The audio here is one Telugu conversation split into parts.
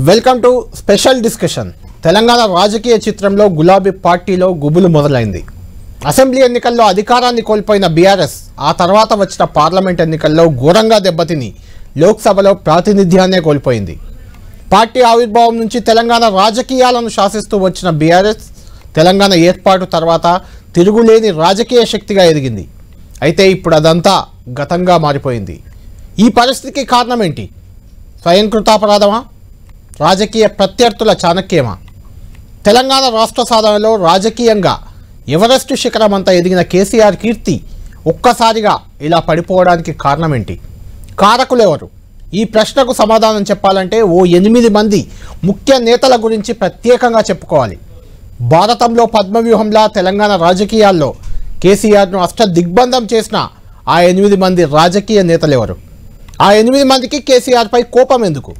Welcome to special discussion. Telangana రాజకీయ చిత్రంలో గులాబీ పార్టీలో గుబులు మొదలైంది. అసెంబ్లీ ఎన్నికల్లో అధికారాన్ని కోల్పోయిన బీఆర్ఎస్ ఆ తర్వాత వచ్చిన పార్లమెంట్ ఎన్నికల్లో ఘోరంగా దెబ్బతిని లోక్సభలో ప్రాతినిధ్యాన్నే కోల్పోయింది. పార్టీ ఆవిర్భావం నుంచి తెలంగాణ రాజకీయాలను శాసిస్తూ వచ్చిన బీఆర్ఎస్ తెలంగాణ ఏర్పాటు తర్వాత తిరుగులేని రాజకీయ శక్తిగా ఎదిగింది. అయితే ఇప్పుడు అదంతా గతంగా మారిపోయింది. ఈ పరిస్థితికి కారణం ఏంటి? స్వయంకృతాపరాధమా? రాజకీయ ప్రత్యర్థుల చాణక్యమా? తెలంగాణ రాష్ట్ర సాధనలో రాజకీయంగా ఎవరెస్టు శిఖరమంతా ఎదిగిన కేసీఆర్ కీర్తి ఒక్కసారిగా ఇలా పడిపోవడానికి కారణం ఏంటి? కారకులెవరు? ఈ ప్రశ్నకు సమాధానం చెప్పాలంటే ఓ 8 మంది ముఖ్య నేతల గురించి ప్రత్యేకంగా చెప్పుకోవాలి. భారతంలో పద్మవ్యూహంలా తెలంగాణ రాజకీయాల్లో కేసీఆర్ను అష్టదిగ్బంధం చేసిన ఆ 8 మంది రాజకీయ నేతలెవరు? ఆ 8 మందికి కేసీఆర్పై కోపం ఎందుకు?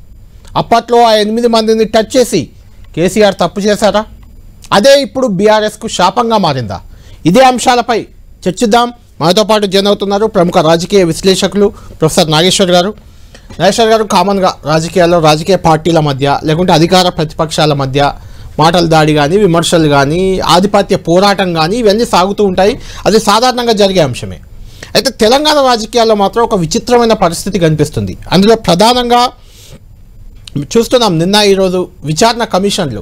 అప్పట్లో ఆ 8 మందిని టచ్ చేసి కేసీఆర్ తప్పు చేశారా? అదే ఇప్పుడు బీఆర్ఎస్కు శాపంగా మారిందా? ఇదే అంశాలపై చర్చిద్దాం. మనతో పాటు జాయిన్ అవుతున్నారు ప్రముఖ రాజకీయ విశ్లేషకులు ప్రొఫెసర్ నాగేశ్వర్ గారు. నాగేశ్వర్ గారు, కామన్గా రాజకీయాల్లో రాజకీయ పార్టీల మధ్య లేకుంటే అధికార ప్రతిపక్షాల మధ్య మాటల దాడి కానీ, విమర్శలు కానీ, ఆధిపత్య పోరాటం కానీ ఇవన్నీ సాగుతూ ఉంటాయి. అది సాధారణంగా జరిగే అంశమే. అయితే తెలంగాణ రాజకీయాల్లో మాత్రం ఒక విచిత్రమైన పరిస్థితి కనిపిస్తుంది. అందులో ప్రధానంగా చూస్తున్నాం, నిన్న ఈరోజు విచారణ కమిషన్లు,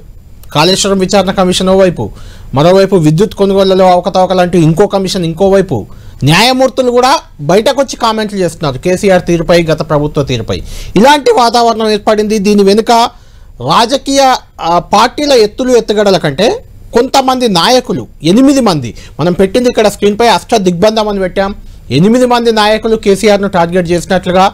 కాళేశ్వరం విచారణ కమిషన్ ఓవైపు, మరోవైపు విద్యుత్ కొనుగోళ్లలో అవకతవకలంటూ ఇంకో కమిషన్, ఇంకోవైపు న్యాయమూర్తులు కూడా బయటకు వచ్చి కామెంట్లు చేస్తున్నారు కేసీఆర్ తీరుపై, గత ప్రభుత్వ తీరుపై. ఇలాంటి వాతావరణం ఏర్పడింది. దీని వెనుక రాజకీయ పార్టీల ఎత్తుగడల కంటే కొంతమంది నాయకులు, 8 మంది, మనం పెట్టింది ఇక్కడ స్క్రీన్పై అష్టదిగ్బంధం అని పెట్టాం, 8 మంది నాయకులు కేసీఆర్ను టార్గెట్ చేసినట్లుగా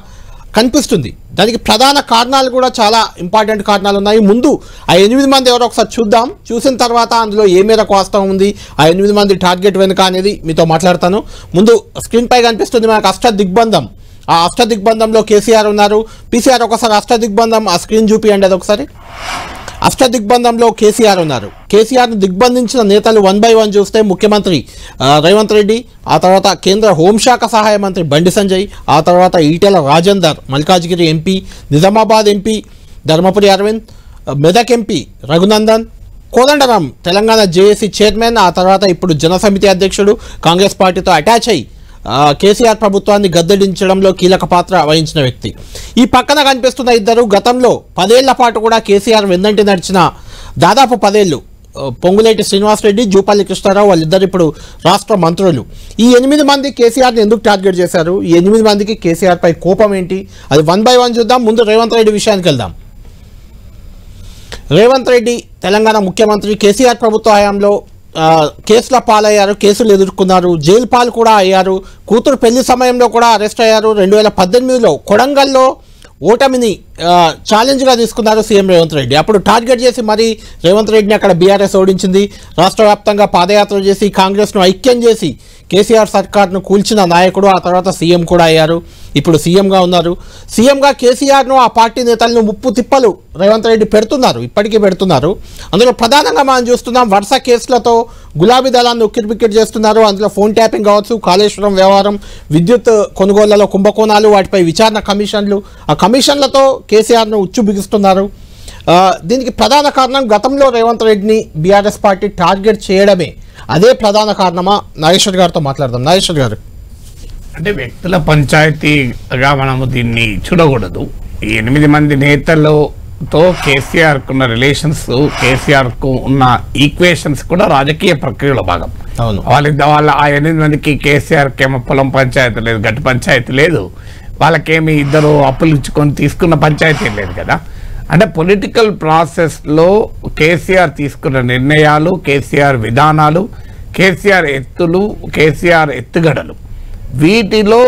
కనిపిస్తుంది. దానికి ప్రధాన కారణాలు కూడా చాలా ఇంపార్టెంట్ కారణాలు ఉన్నాయి. ముందు ఆ 8 మంది ఎవరో ఒకసారి చూద్దాం. చూసిన తర్వాత అందులో ఏ మేరకు వాస్తవం ఉంది, ఆ 8 మంది టార్గెట్ వెనుక అనేది మీతో మాట్లాడతాను. ముందు స్క్రీన్పై కనిపిస్తుంది మనకు అష్టదిగ్బంధం. ఆ అష్టదిగ్బంధంలో కేసీఆర్ ఉన్నారు. పీసీఆర్ ఒకసారి అష్టదిగ్బంధం ఆ స్క్రీన్ చూపియండి. అది ఒకసారి. అష్టదిగ్బంధంలో కేసీఆర్ ఉన్నారు. కేసీఆర్ను దిగ్బంధించిన నేతలు 1 by 1 చూస్తే ముఖ్యమంత్రి రేవంత్ రెడ్డి, ఆ తర్వాత కేంద్ర హోంశాఖ సహాయ మంత్రి బండి సంజయ్, ఆ తర్వాత Etela Rajender, Malkajgiri MP, Nizamabad MP Dharmapuri Arvind, Medak MP Raghunandan, Kodandaram Telangana JAC chairman, ఆ తర్వాత ఇప్పుడు జనసమితి అధ్యక్షుడు, కాంగ్రెస్ పార్టీతో అటాచ్ అయ్యి కేసీఆర్ ప్రభుత్వాన్ని గద్దెదించడంలో కీలక పాత్ర వహించిన వ్యక్తి. ఈ పక్కన కనిపిస్తున్న ఇద్దరు గతంలో 10 ఏళ్ల పాటు కూడా కేసీఆర్ వెన్నంటి నడిచిన, దాదాపు 10 ఏళ్ళు, పొంగులేటి శ్రీనివాసరెడ్డి, జూపల్లి కృష్ణారావు, వాళ్ళిద్దరు ఇప్పుడు రాష్ట్ర మంత్రులు. ఈ 8 మంది కేసీఆర్ని ఎందుకు టార్గెట్ చేశారు? ఈ 8 మందికి కేసీఆర్పై కోపం ఏంటి? అది 1 by 1 చూద్దాం. ముందు రేవంత్ రెడ్డి విషయానికి వెళ్దాం. రేవంత్ రెడ్డి తెలంగాణ ముఖ్యమంత్రి. కేసీఆర్ ప్రభుత్వ హయాంలో కేసుల పాలయ్యారు, కేసులు ఎదుర్కొన్నారు, జైలు పాలు కూడా అయ్యారు. కూతురు పెళ్లి సమయంలో కూడా అరెస్ట్ అయ్యారు. 2018లో కొడంగల్లో ఓటమిని ఛాలెంజ్గా తీసుకున్నారు సీఎం రేవంత్ రెడ్డి. అప్పుడు టార్గెట్ చేసి మరీ రేవంత్ రెడ్డిని అక్కడ బీఆర్ఎస్ ఓడించింది. రాష్ట్ర వ్యాప్తంగా పాదయాత్ర చేసి కాంగ్రెస్ను ఐక్యం చేసి కేసీఆర్ సర్కార్ను కూల్చిన నాయకుడు. ఆ తర్వాత సీఎం కూడా అయ్యారు. ఇప్పుడు సీఎంగా ఉన్నారు. సీఎంగా కేసీఆర్ను, ఆ పార్టీ నేతలను ముప్పు తిప్పలు రేవంత్ రెడ్డి పెడుతున్నారు, ఇప్పటికీ పెడుతున్నారు. అందులో ప్రధానంగా మనం చూస్తున్నాం, వరుస కేసులతో గులాబీ దళాన్ని ఉక్కిరిబిక్కిరి చేస్తున్నారు. అందులో ఫోన్ ట్యాపింగ్ కావచ్చు, కాళేశ్వరం వ్యవహారం, విద్యుత్ కొనుగోళ్లలో కుంభకోణాలు, వాటిపై విచారణ కమిషన్లు, ఆ కమిషన్లతో కేసీఆర్ను ఉచ్చు బిగిస్తున్నారు. దీనికి ప్రధాన కారణం గతంలో రేవంత్ రెడ్డిని బీఆర్ఎస్ పార్టీ టార్గెట్ చేయడమే. అదే ప్రధాన కారణమా? నాగేశ్వర్ గారితో మాట్లాడదాం. నాగేశ్వర్ గారు, అంటే వ్యక్తుల పంచాయతీగా మనము దీన్ని చూడకూడదు. ఈ 8 మంది నేతలతో కేసీఆర్కు ఉన్న రిలేషన్స్, కేసీఆర్కు ఉన్న ఈక్వేషన్స్ కూడా రాజకీయ ప్రక్రియలో భాగం. అవును, వాళ్ళ ఆ 8 మందికి కేసీఆర్కి ఏమో పొలం పంచాయతీ లేదు, గట్టి పంచాయతీ లేదు, వాళ్ళకేమి ఇద్దరు అప్పులు ఇచ్చుకొని తీసుకున్న పంచాయతీ లేదు కదా. అంటే పొలిటికల్ ప్రాసెస్లో కేసీఆర్ తీసుకున్న నిర్ణయాలు, కేసీఆర్ విధానాలు, కేసీఆర్ కేసీఆర్ ఎత్తుగడలు, వీటిలో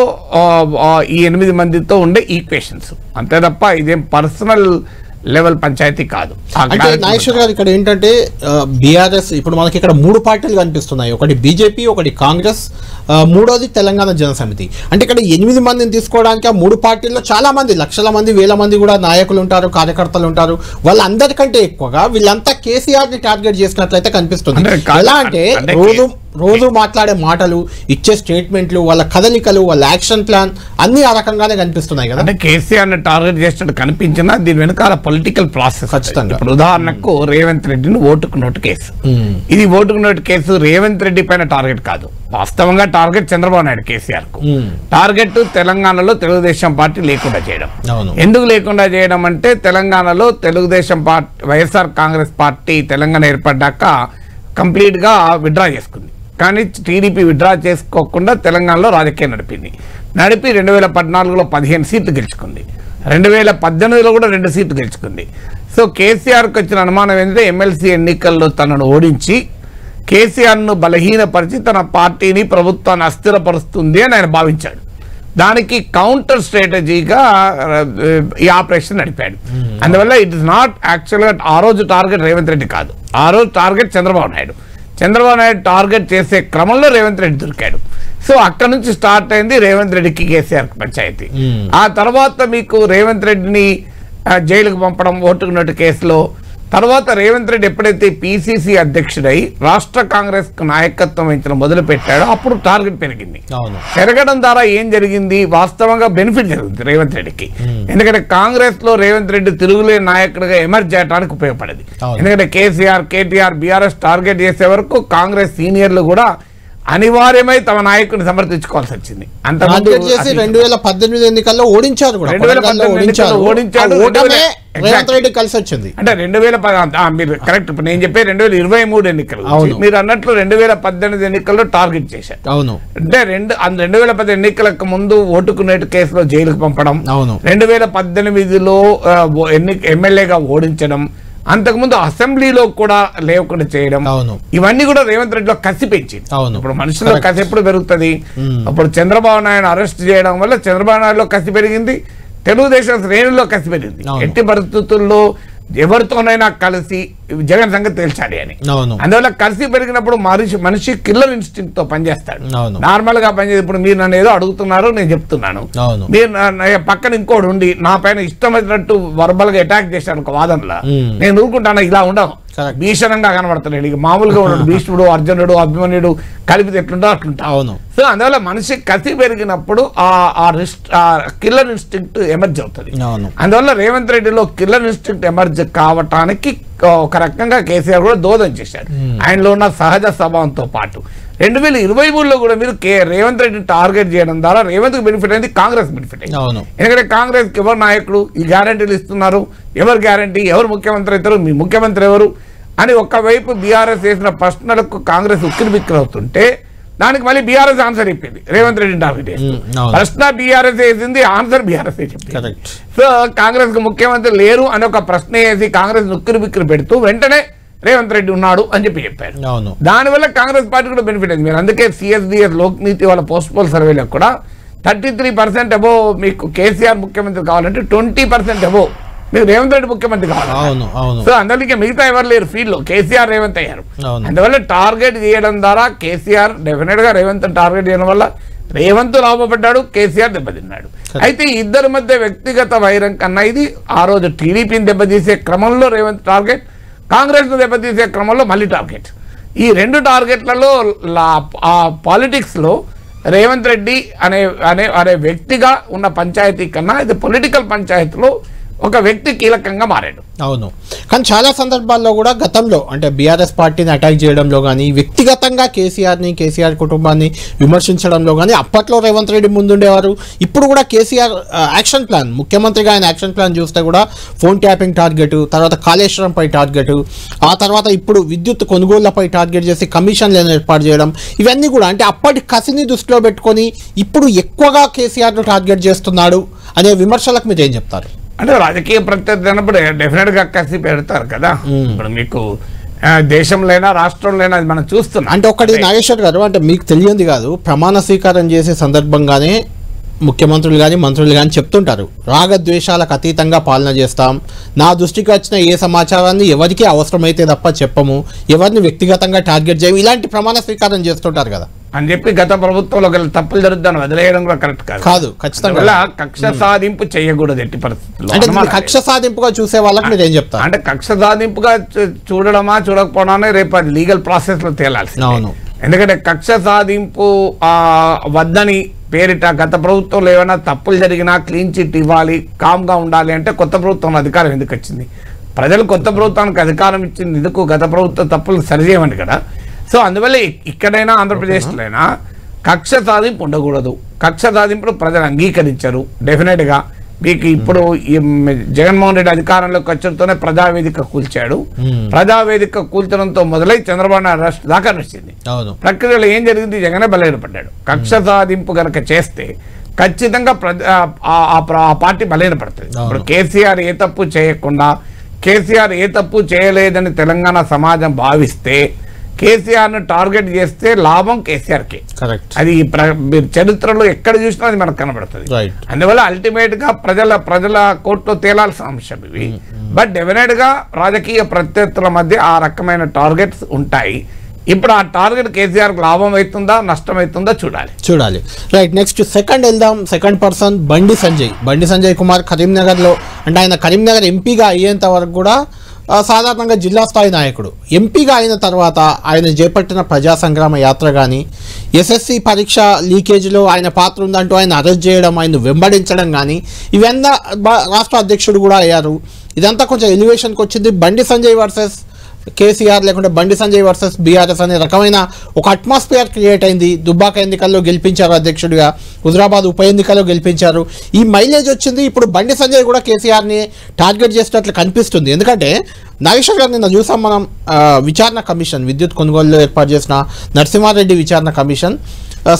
ఈ 8 మందితో ఉండే ఈక్వేషన్స్ అంతే తప్ప ఇదేం పర్సనల్ లెవెల్ పంచాయతీ కాదు. అంటే నాగేశ్వర్ గారు, ఇక్కడ ఏంటంటే బీఆర్ఎస్ ఇప్పుడు మనకి ఇక్కడ 3 పార్టీలు కనిపిస్తున్నాయి. ఒకటి బీజేపీ, ఒకటి కాంగ్రెస్, మూడోది తెలంగాణ జనసమితి. అంటే ఇక్కడ 8 మందిని తీసుకోవడానికి ఆ 3 పార్టీల్లో చాలా మంది, లక్షల మంది, వేల మంది కూడా నాయకులు ఉంటారు, కార్యకర్తలు ఉంటారు. వాళ్ళందరికంటే ఎక్కువగా వీళ్ళంతా కేసీఆర్ని టార్గెట్ చేసినట్లయితే కనిపిస్తుంది. ఎలా అంటే రోజు మాట్లాడే మాటలు, ఇచ్చే స్టేట్మెంట్లు, వాళ్ళ కదలికలు, వాళ్ళ యాక్షన్ ప్లాన్ అన్ని ఆ రకంగానే కనిపిస్తున్నాయి కదా. అంటే కేసీఆర్ ని టార్గెట్ చేసినట్టు కనిపించినా దీని వెనకాల పొలిటికల్ ప్రాసెస్ ఖచ్చితంగా. ఇప్పుడు ఉదాహరణకు రేవంత్ రెడ్డిని ఓటుకు నోటు కేసు, ఇది ఓటుకు నోటు కేసు రేవంత్ రెడ్డి పైన టార్గెట్ కాదు, వాస్తవంగా టార్గెట్ చంద్రబాబు నాయుడు కేసీఆర్ కు. టార్గెట్ తెలంగాణలో తెలుగుదేశం పార్టీ లేకుండా చేయడం. ఎందుకు లేకుండా చేయడం అంటే తెలంగాణలో Telugu Desam party, YSR Congress party Telangana ఏర్పడ్డాక కంప్లీట్ గా విత్డ్రా చేసుకుంది. కానీ టీడీపీ విత్డ్రా చేసుకోకుండా తెలంగాణలో రాజకీయం నడిపి 2014లో 15 సీట్లు గెలుచుకుంది, 2018లో కూడా 2 సీట్లు గెలుచుకుంది. సో కేసీఆర్కి వచ్చిన అనుమానం ఏంటంటే ఎమ్మెల్సీ ఎన్నికల్లో తనను ఓడించి కేసీఆర్ను బలహీనపరిచి తన పార్టీని, ప్రభుత్వాన్ని అస్థిరపరుస్తుంది అని ఆయన భావించాడు. దానికి కౌంటర్ స్ట్రాటజీగా ఈ ఆపరేషన్ నడిపాడు. అందువల్ల ఇట్ ఇస్ నాట్ యాక్చువల్గా ఆ రోజు టార్గెట్ రేవంత్ రెడ్డి కాదు, ఆ రోజు టార్గెట్ చంద్రబాబు నాయుడు. చంద్రబాబు నాయుడు టార్గెట్ చేసే క్రమంలో రేవంత్ రెడ్డి దొరికాడు. సో అక్కడ నుంచి స్టార్ట్ అయింది రేవంత్ రెడ్డికి కేసీఆర్ పంచాయతీ. ఆ తర్వాత మీకు రేవంత్ రెడ్డిని జైలుకు పంపడం ఓటుకు నోటు కేసులో, తర్వాత రేవంత్ రెడ్డి ఎప్పుడైతే పిసిసి అధ్యక్షుడై రాష్ట్ర కాంగ్రెస్ నాయకత్వం వహించడం మొదలు పెట్టాడో అప్పుడు టార్గెట్ పెరిగింది. పెరగడం ద్వారా ఏం జరిగింది, వాస్తవంగా బెనిఫిట్ జరుగుతుంది రేవంత్ రెడ్డికి. ఎందుకంటే కాంగ్రెస్ లో రేవంత్ రెడ్డి తిరుగులేని నాయకుడిగా ఎమర్జ్ చేయడానికి ఉపయోగపడేది. ఎందుకంటే కేసీఆర్, కేటీఆర్, బీఆర్ఎస్ టార్గెట్ చేసే వరకు కాంగ్రెస్ సీనియర్లు కూడా అనివార్యమై తమ నాయకుడిని సమర్థించుకోవాల్సి వచ్చింది. అంతకుముందు 2018 ఎన్నికల్లో ఓడించారు కూడా, కలిసి వచ్చింది. అంటే 2010 మీరు కరెక్ట్. ఇప్పుడు నేను చెప్పే 2023 ఎన్నికలు మీరు అన్నట్లు 2018 ఎన్నికల్లో టార్గెట్ చేశారు. అవును. అంటే 2010 ఎన్నికలకు ముందు ఓటుకు నోటు కేసులో జైలుకు పంపడం, 2018లో ఎమ్మెల్యేగా ఓడించడం, అంతకుముందు అసెంబ్లీలో కూడా లేకుండా చేయడం, ఇవన్నీ కూడా రేవంత్ రెడ్డిలో కసి పెంచింది. ఇప్పుడు మనుషుల్లో కసి ఎప్పుడు పెరుగుతుంది? అప్పుడు చంద్రబాబు నాయుడు అరెస్ట్ చేయడం వల్ల చంద్రబాబు నాయుడులో కసి పెరిగింది, తెలుగుదేశం శ్రేణుల్లో కసి పెరిగింది. ఎట్టి పరిస్థితుల్లో ఎవరితోనైనా కలిసి జగన్ సంగతి తేల్చాలి అని. అందువల్ల కలిసి పెరిగినప్పుడు మనిషి కిల్లర్ ఇన్స్టింక్ట్ తో పనిచేస్తాడు. నార్మల్ గా పనిచేసి ఇప్పుడు మీరు నన్ను ఏదో అడుగుతున్నారు, నేను చెప్తున్నాను, మీరు పక్కన ఇంకోటి ఉండి నా పైన ఇష్టం వచ్చినట్టు వర్బల్ గా అటాక్ చేశాను ఒక వాదనలో, నేను ఊరుకుంటాను. ఇలా ఉండవు, భీషణంగా కనబడుతున్నాడు. ఇక మామూలుగా ఉన్నాడు, భీష్ముడు, అర్జునుడు, అభిమన్యుడు కలిపితే ఎట్లుంటో అట్లుంటా. సో అందువల్ల మనిషి కసి పెరిగినప్పుడు ఆ కిల్లర్ ఇన్స్టింక్ట్ ఎమర్జ్ అవుతుంది. అందువల్ల రేవంత్ రెడ్డిలో కిల్లర్ ఇన్స్టింక్ట్ ఎమర్జ్ కావటానికి ఒక రకంగా కేసీఆర్ కూడా దోదం చేశారు. ఆయనలో ఉన్న సహజ స్వభావంతో పాటు 2023లో కూడా మీరు రేవంత్ రెడ్డిని టార్గెట్ చేయడం ద్వారా రేవంత్ బెనిఫిట్ అయింది, కాంగ్రెస్ బెనిఫిట్ అయింది. ఎందుకంటే కాంగ్రెస్ కి ఎవరు నాయకుడు, ఈ గ్యారంటీలు ఇస్తున్నారు, ఎవరు గ్యారంటీ, ఎవరు ముఖ్యమంత్రి అవుతారు, మీ ముఖ్యమంత్రి ఎవరు అని ఒకవైపు బీఆర్ఎస్ వేసిన ప్రశ్నలకు కాంగ్రెస్ ఉక్కిరి బిక్కిరి అవుతుంటే దానికి మళ్ళీ బీఆర్ఎస్ ఆన్సర్ ఇప్పింది రేవంత్ రెడ్డిని టార్గెట్ చేస్తూ. ప్రశ్న బీఆర్ఎస్ వేసింది, ఆన్సర్ బీఆర్ఎస్ చెప్పింది. సో కాంగ్రెస్ కు ముఖ్యమంత్రి లేరు అని ఒక ప్రశ్న వేసి కాంగ్రెస్ ఉక్కిరి బిక్కిరి పెడుతూ వెంటనే రేవంత్ రెడ్డి ఉన్నాడు అని చెప్పారు. దానివల్ల కాంగ్రెస్ పార్టీ కూడా బెనిఫిట్ అయింది. మీరు అందుకే సిఎస్డిఎస్ లోక్నీతి వాళ్ళ పోస్ట్ పోల్ సర్వేలో కూడా 33% అబోవ్ మీకు కేసీఆర్ ముఖ్యమంత్రి కావాలంటే 20% అబోవ్ మీకు రేవంత్ రెడ్డి ముఖ్యమంత్రి కావాలి. సో అందుకే మిగతా ఎవరు లేరు ఫీల్డ్ లో, కేసీఆర్ రేవంత్ అయ్యారు. అందువల్ల టార్గెట్ చేయడం ద్వారా కేసీఆర్ డెఫినెట్ గా రేవంత్ టార్గెట్ చేయడం వల్ల రేవంత్ లాభపడ్డాడు, కేసీఆర్ దెబ్బతిన్నాడు. అయితే ఇద్దరి మధ్య వ్యక్తిగత వైరం కన్నా ఇది ఆ రోజు టీడీపీని దెబ్బతీసే క్రమంలో రేవంత్ టార్గెట్, కాంగ్రెస్ ను దెబ్బతీసే క్రమంలో మళ్ళీ టార్గెట్. ఈ 2 టార్గెట్లలో ఆ పాలిటిక్స్ లో రేవంత్ రెడ్డి అనే వ్యక్తిగా ఉన్న పంచాయతీ కన్నా ఇది పొలిటికల్ పంచాయతీలో ఒక వ్యక్తి కీలకంగా మారాడు. అవును. కానీ చాలా సందర్భాల్లో కూడా గతంలో అంటే బీఆర్ఎస్ పార్టీని అటాక్ చేయడంలో కానీ, వ్యక్తిగతంగా కేసీఆర్ కుటుంబాన్ని విమర్శించడంలో కానీ అప్పట్లో రేవంత్ రెడ్డి ముందుండేవారు. ఇప్పుడు కూడా కేసీఆర్ యాక్షన్ ప్లాన్, ముఖ్యమంత్రిగా ఆయన యాక్షన్ ప్లాన్ చూస్తే కూడా ఫోన్ ట్యాపింగ్ టార్గెట్, తర్వాత కాళేశ్వరంపై టార్గెట్, ఆ తర్వాత ఇప్పుడు విద్యుత్ కొనుగోళ్లపై టార్గెట్ చేసి కమిషన్లను ఏర్పాటు చేయడం, ఇవన్నీ కూడా అంటే అప్పటి కసిని దృష్టిలో పెట్టుకొని ఇప్పుడు ఎక్కువగా కేసీఆర్ను టార్గెట్ చేస్తున్నాడు అనే విమర్శలకు మీరు ఏం చెప్తారు? అంటే రాజకీయ ప్రత్యర్థి అన్నప్పుడు డెఫినెట్ గా కసి పెడతారు కదా. ఇప్పుడు మీకు దేశంలోనైనా రాష్ట్రంలోనైనా అది మనం చూస్తున్నాం. అంటే ఒకటి నాగేశ్వర్ గారు, అంటే మీకు తెలియంది కాదు, ప్రమాణ స్వీకారం చేసే సందర్భంగానే ముఖ్యమంత్రులు కానీ మంత్రులు కానీ చెప్తుంటారు, రాగద్వేషాలకు అతీతంగా పాలన చేస్తాం, నా దృష్టికి వచ్చిన ఏ సమాచారాన్ని ఎవరికి అవసరమైతే తప్ప చెప్పము, ఎవరిని వ్యక్తిగతంగా టార్గెట్ చేయము, ఇలాంటి ప్రమాణ స్వీకారం చేస్తుంటారు కదా అని చెప్పి గత ప్రభుత్వంలో తప్పులు జరుగుతాను వదిలేయడం కూడా కరెక్ట్ కాదు. ఖచ్చితంగా కక్ష సాధింపు చేయకూడదు ఎట్టి పరిస్థితుల్లో. అంటే కక్ష సాధింపుగా చూసే వాళ్ళకి మీరు ఏం చెప్తారు? అంటే కక్ష సాధింపుగా చూడడమా చూడకపోవడమే రేపు అది లీగల్ ప్రాసెస్ లో తేలాల్సి. ఎందుకంటే కక్ష సాధింపు వద్దని పేరిట గత ప్రభుత్వంలో ఏమైనా తప్పులు జరిగినా క్లీన్ చిట్ ఇవ్వాలి, కామ్గా ఉండాలి అంటే కొత్త ప్రభుత్వం అధికారం ఎందుకు వచ్చింది? ప్రజలు కొత్త ప్రభుత్వానికి అధికారం ఇచ్చింది ఎందుకు? గత ప్రభుత్వం తప్పులు సరిచేయమండి కదా. సో అందువల్ల ఇక్కడైనా ఆంధ్రప్రదేశ్లో అయినా కక్ష సాధింపు ఉండకూడదు. కక్ష సాధింపును ప్రజలు అంగీకరించరు. డెఫినెట్గా మీకు ఇప్పుడు జగన్మోహన్ రెడ్డి అధికారంలోకి వచ్చడంతోనే ప్రజావేదిక కూల్చాడు. ప్రజావేదిక కూల్చడంతో మొదలై చంద్రబాబు నాయుడు అరెస్ట్ దాకా నడిచింది. ప్రక్రియలో ఏం జరిగింది? జగనే బలహీనపడ్డాడు. కక్ష సాధింపు గనక చేస్తే ఖచ్చితంగా ఆ పార్టీ బలహీనపడుతుంది. ఇప్పుడు కేసీఆర్ ఏ తప్పు చేయకుండా, కేసీఆర్ ఏ తప్పు చేయలేదని తెలంగాణ సమాజం భావిస్తే కేసీఆర్ను టార్గెట్ చేస్తే లాభం కేసీఆర్కే. అది మీరు చరిత్రలో ఎక్కడ చూసినా అది మనకు కనబడుతుంది. అందువల్ల అల్టిమేట్ గా ప్రజల కోర్టులో తేలాల్సిన అంశం ఇవి. బట్ డెఫినెట్ గా రాజకీయ ప్రత్యర్థుల మధ్య ఆ రకమైన టార్గెట్స్ ఉంటాయి. ఇప్పుడు ఆ టార్గెట్ కేసీఆర్ లాభం అవుతుందా నష్టం అవుతుందా చూడాలి. రైట్, నెక్స్ట్ సెకండ్ వెళ్దాం. సెకండ్ పర్సన్ బండి సంజయ్ కుమార్ కరీంనగర్లో, అంటే ఆయన కరీంనగర్ ఎంపీగా అయ్యేంత వరకు కూడా సాధారణంగా జిల్లా స్థాయి నాయకుడు. ఎంపీగా అయిన తర్వాత ఆయన చేపట్టిన ప్రజా సంగ్రామ యాత్ర కానీ, ఎస్ఎస్సి పరీక్ష లీకేజీలో ఆయన పాత్ర ఉందంటూ ఆయన అరెస్ట్ చేయడం, ఆయన వెంబడించడం కానీ, ఇవన్నీ రాష్ట్ర అధ్యక్షుడు కూడా అయ్యారు. ఇదంతా కొంచెం ఎలివేషన్కి వచ్చింది. బండి సంజయ్ వర్సెస్ కేసీఆర్ లేకుంటే బండి సంజయ్ వర్సెస్ బీఆర్ఎస్ అనే రకమైన ఒక అట్మాస్ఫియర్ క్రియేట్ అయింది. దుబ్బాక ఎన్నికల్లో గెలిపించారు అధ్యక్షుడిగా, హుజరాబాద్ ఉప ఎన్నికల్లో గెలిపించారు. ఈ మైలేజ్ వచ్చింది. ఇప్పుడు బండి సంజయ్ కూడా కేసీఆర్ని టార్గెట్ చేసినట్లు కనిపిస్తుంది. ఎందుకంటే నాగేశ్వర్ గారు నిన్న చూసాం మనం, విచారణ కమిషన్, విద్యుత్ కొనుగోలులో ఏర్పాటు చేసిన నరసింహారెడ్డి విచారణ కమిషన్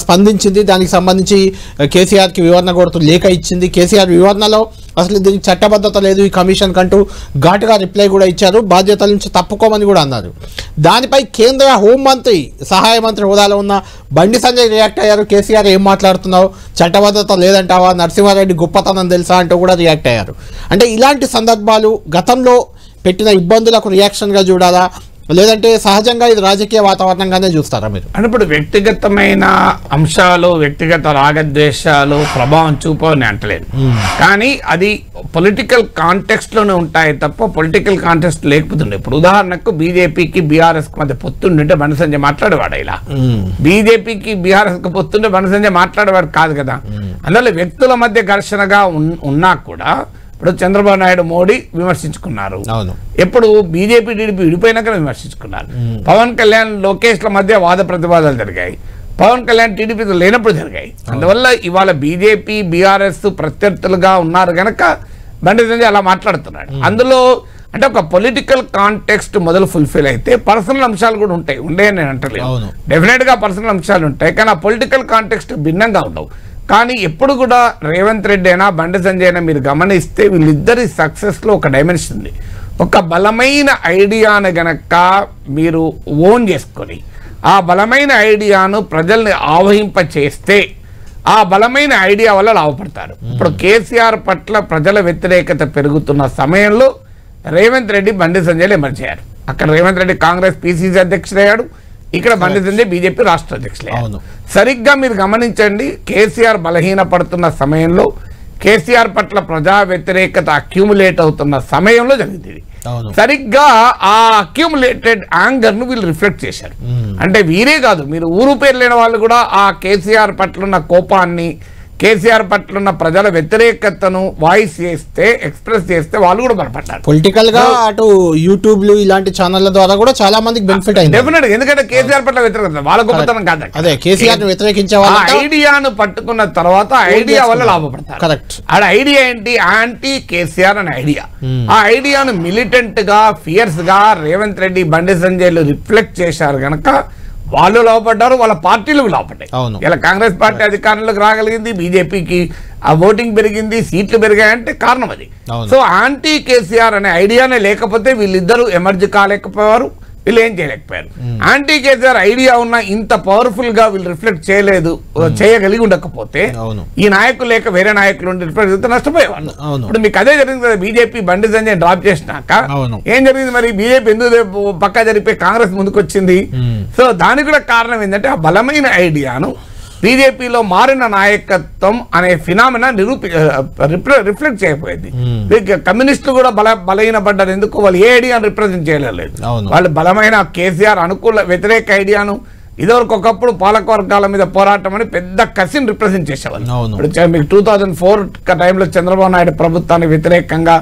స్పందించింది. దానికి సంబంధించి కేసీఆర్కి వివరణ కోరుతూ లేఖ ఇచ్చింది. కేసీఆర్ వివరణలో అసలు దీనికి చట్టబద్ధత లేదు ఈ కమిషన్ కంటూ ఘాటుగా రిప్లై కూడా ఇచ్చారు. బాధ్యతల నుంచి తప్పుకోమని కూడా అన్నారు. దానిపై కేంద్ర హోంమంత్రి సహాయ మంత్రి హోదాలో ఉన్న బండి సంజయ్ రియాక్ట్ అయ్యారు. కేసీఆర్ ఏం మాట్లాడుతున్నావు, చట్టబద్ధత లేదంటావా, నరసింహారెడ్డి గొప్పతనం తెలుసా అంటూ కూడా రియాక్ట్ అయ్యారు. అంటే ఇలాంటి సందర్భాలు గతంలో పెట్టిన ఇబ్బందులకు రియాక్షన్గా చూడాలా, లేదంటే సహజంగా ఇది రాజకీయ వాతావరణంగానే చూస్తారా మీరు? అంటే ఇప్పుడు వ్యక్తిగతమైన అంశాలు, వ్యక్తిగత రాగద్వేషాలు ప్రభావం చూపని అంటలేదు, కానీ అది పొలిటికల్ కాంటెక్స్ట్ లోనే ఉంటాయి తప్ప పొలిటికల్ కాంటెక్స్ట్ లేకపోతుండే. ఇప్పుడు ఉదాహరణకు బీజేపీకి బీఆర్ఎస్ కి మధ్య పొత్తుండే బండి సంజయ్ మాట్లాడేవాడు. ఇలా బీజేపీకి బీఆర్ఎస్ కి పొత్తుండే బండి సంజయ్ మాట్లాడేవాడు కాదు కదా. అందువల్ల వ్యక్తుల మధ్య ఘర్షణగా ఉన్నా కూడా ఇప్పుడు చంద్రబాబు నాయుడు మోడీ విమర్శించుకున్నారు. ఎప్పుడు బీజేపీ టీడీపీ విడిపోయినాక విమర్శించుకున్నారు. పవన్ కళ్యాణ్ లోకేష్ల మధ్య వాద ప్రతివాదాలు జరిగాయి. పవన్ కళ్యాణ్ టీడీపీతో లేనప్పుడు జరిగాయి. అందువల్ల ఇవాళ బీజేపీ బీఆర్ఎస్ ప్రత్యర్థులుగా ఉన్నారు గనక బండి సంజయ్ అలా మాట్లాడుతున్నాడు. అందులో అంటే ఒక పొలిటికల్ కాంటెక్స్ట్ మొదలు ఫుల్ఫిల్ అయితే పర్సనల్ అంశాలు కూడా ఉంటాయి, ఉండేయని నేను అంటలేదు. డెఫినెట్ గా పర్సనల్ అంశాలు ఉంటాయి, కానీ ఆ పొలిటికల్ కాంటెక్స్ట్ భిన్నంగా ఉండవు. కానీ ఎప్పుడు కూడా రేవంత్ రెడ్డి అయినా బండి సంజయ్ అయినా మీరు గమనిస్తే వీళ్ళిద్దరి సక్సెస్లో ఒక డైమెన్షన్ ఉంది. ఒక బలమైన ఐడియాను గనక మీరు ఓన్ చేసుకొని ఆ బలమైన ఐడియాను ప్రజల్ని ఆవహింప చేస్తే ఆ బలమైన ఐడియా వల్ల లాభపడతారు. ఇప్పుడు కేసీఆర్ పట్ల ప్రజల వ్యతిరేకత పెరుగుతున్న సమయంలో రేవంత్ రెడ్డి బండి సంజయ్లు ఎమర్జ్ అయ్యారు. అక్కడ రేవంత్ రెడ్డి కాంగ్రెస్ పిసిసి అధ్యక్షుడయ్యాడు, ఇక్కడ బండి సంజయ్ బీజేపీ రాష్ట్ర అధ్యక్షులు. సరిగ్గా మీరు గమనించండి, కేసీఆర్ బలహీన పడుతున్న సమయంలో, కేసీఆర్ పట్ల ప్రజా వ్యతిరేకత అక్యూములేట్ అవుతున్న సమయంలో జరిగింది. సరిగ్గా ఆ అక్యూములేటెడ్ యాంగర్ ను వీళ్ళు రిఫ్లెక్ట్ చేశారు. అంటే వీరే కాదు, మీరు ఊరు పేరు లేని వాళ్ళు కూడా ఆ కేసీఆర్ పట్ల ఉన్న కోపాన్ని, కేసీఆర్ పట్ల ఉన్న ప్రజల వ్యతిరేకతను వాయిస్ చేస్తే, ఎక్స్ప్రెస్ చేస్తే వాళ్ళు కూడా బలపడ్డారు. పొలిటికల్ గా అటు యూట్యూబ్ ఇలాంటి ఛానళ్ల ద్వారా కూడా చాలా మందికి బెనిఫిట్ అయింది. డెఫినెట్, ఎందుకంటే కేసీఆర్ పట్ల వ్యతిరేకత వాళ్ళ గొప్పతనం కాదు. అదే కేసీఆర్ ని వ్యతిరేకించే ఐడియాను పట్టుకున్న తర్వాత ఐడియా వల్ల లాభపడతారు. కరెక్ట్. ఆ ఐడియా ఏంటి? యాంటీ కేసీఆర్ అనే ఐడియా. ఆ ఐడియాను మిలిటెంట్ గా, ఫియర్స్ గా రేవంత్ రెడ్డి, బండి సంజయ్లు రిఫ్లెక్ట్ చేశారు గనక వాళ్ళు లాభపడ్డారు, వాళ్ళ పార్టీలు లాభపడ్డాయి. ఇలా కాంగ్రెస్ పార్టీ అధికారంలోకి రాగలిగింది, బీజేపీకి ఆ ఓటింగ్ పెరిగింది, సీట్లు పెరిగాయంటే కారణం అది. సో యాంటీ కేసీఆర్ అనే ఐడియానే లేకపోతే వీళ్ళిద్దరూ ఎమర్జ్ కాలేకపోయారు, వీళ్ళు ఏం చేయలేకపోయారు. యాంటీ కేసీఆర్ ఐడియా ఉన్న ఇంత పవర్ఫుల్ గా వీళ్ళు రిఫ్లెక్ట్ చేయలేదు, చేయగలిగి ఉండకపోతే ఈ నాయకులు లేక వేరే నాయకులు రిఫ్లెక్ట్ చేస్తే నష్టపోయేవాళ్ళు. ఇప్పుడు మీకు అదే జరిగింది కదా, బీజేపీ బండి సంజయ్ డ్రాప్ చేసినాక ఏం జరిగింది మరి? బీజేపీ ఎందుకు పక్కా జరిపి కాంగ్రెస్ ముందుకు వచ్చింది. సో దానికి కూడా కారణం ఏంటంటే ఆ బలమైన ఐడియాను బీజేపీలో మారిన నాయకత్వం అనే ఫినామినా రిఫ్లెక్ట్ చేయకపోయింది. కమ్యూనిస్టులు కూడా బలహీనపడ్డారు. ఎందుకు? వాళ్ళు ఏ ఐడియాను రిప్రజెంట్ చేయలేదు. వాళ్ళు బలమైన కేసీఆర్ అనుకూల వ్యతిరేక ఐడియాను ఇదివరకు ఒకప్పుడు పాలక వర్గాల మీద పోరాటం అని పెద్ద కసిని రిప్రజెంట్ చేసేవాళ్ళు. ఇప్పుడు మీకు 2004 టైంలో చంద్రబాబు నాయుడు ప్రభుత్వానికి వ్యతిరేకంగా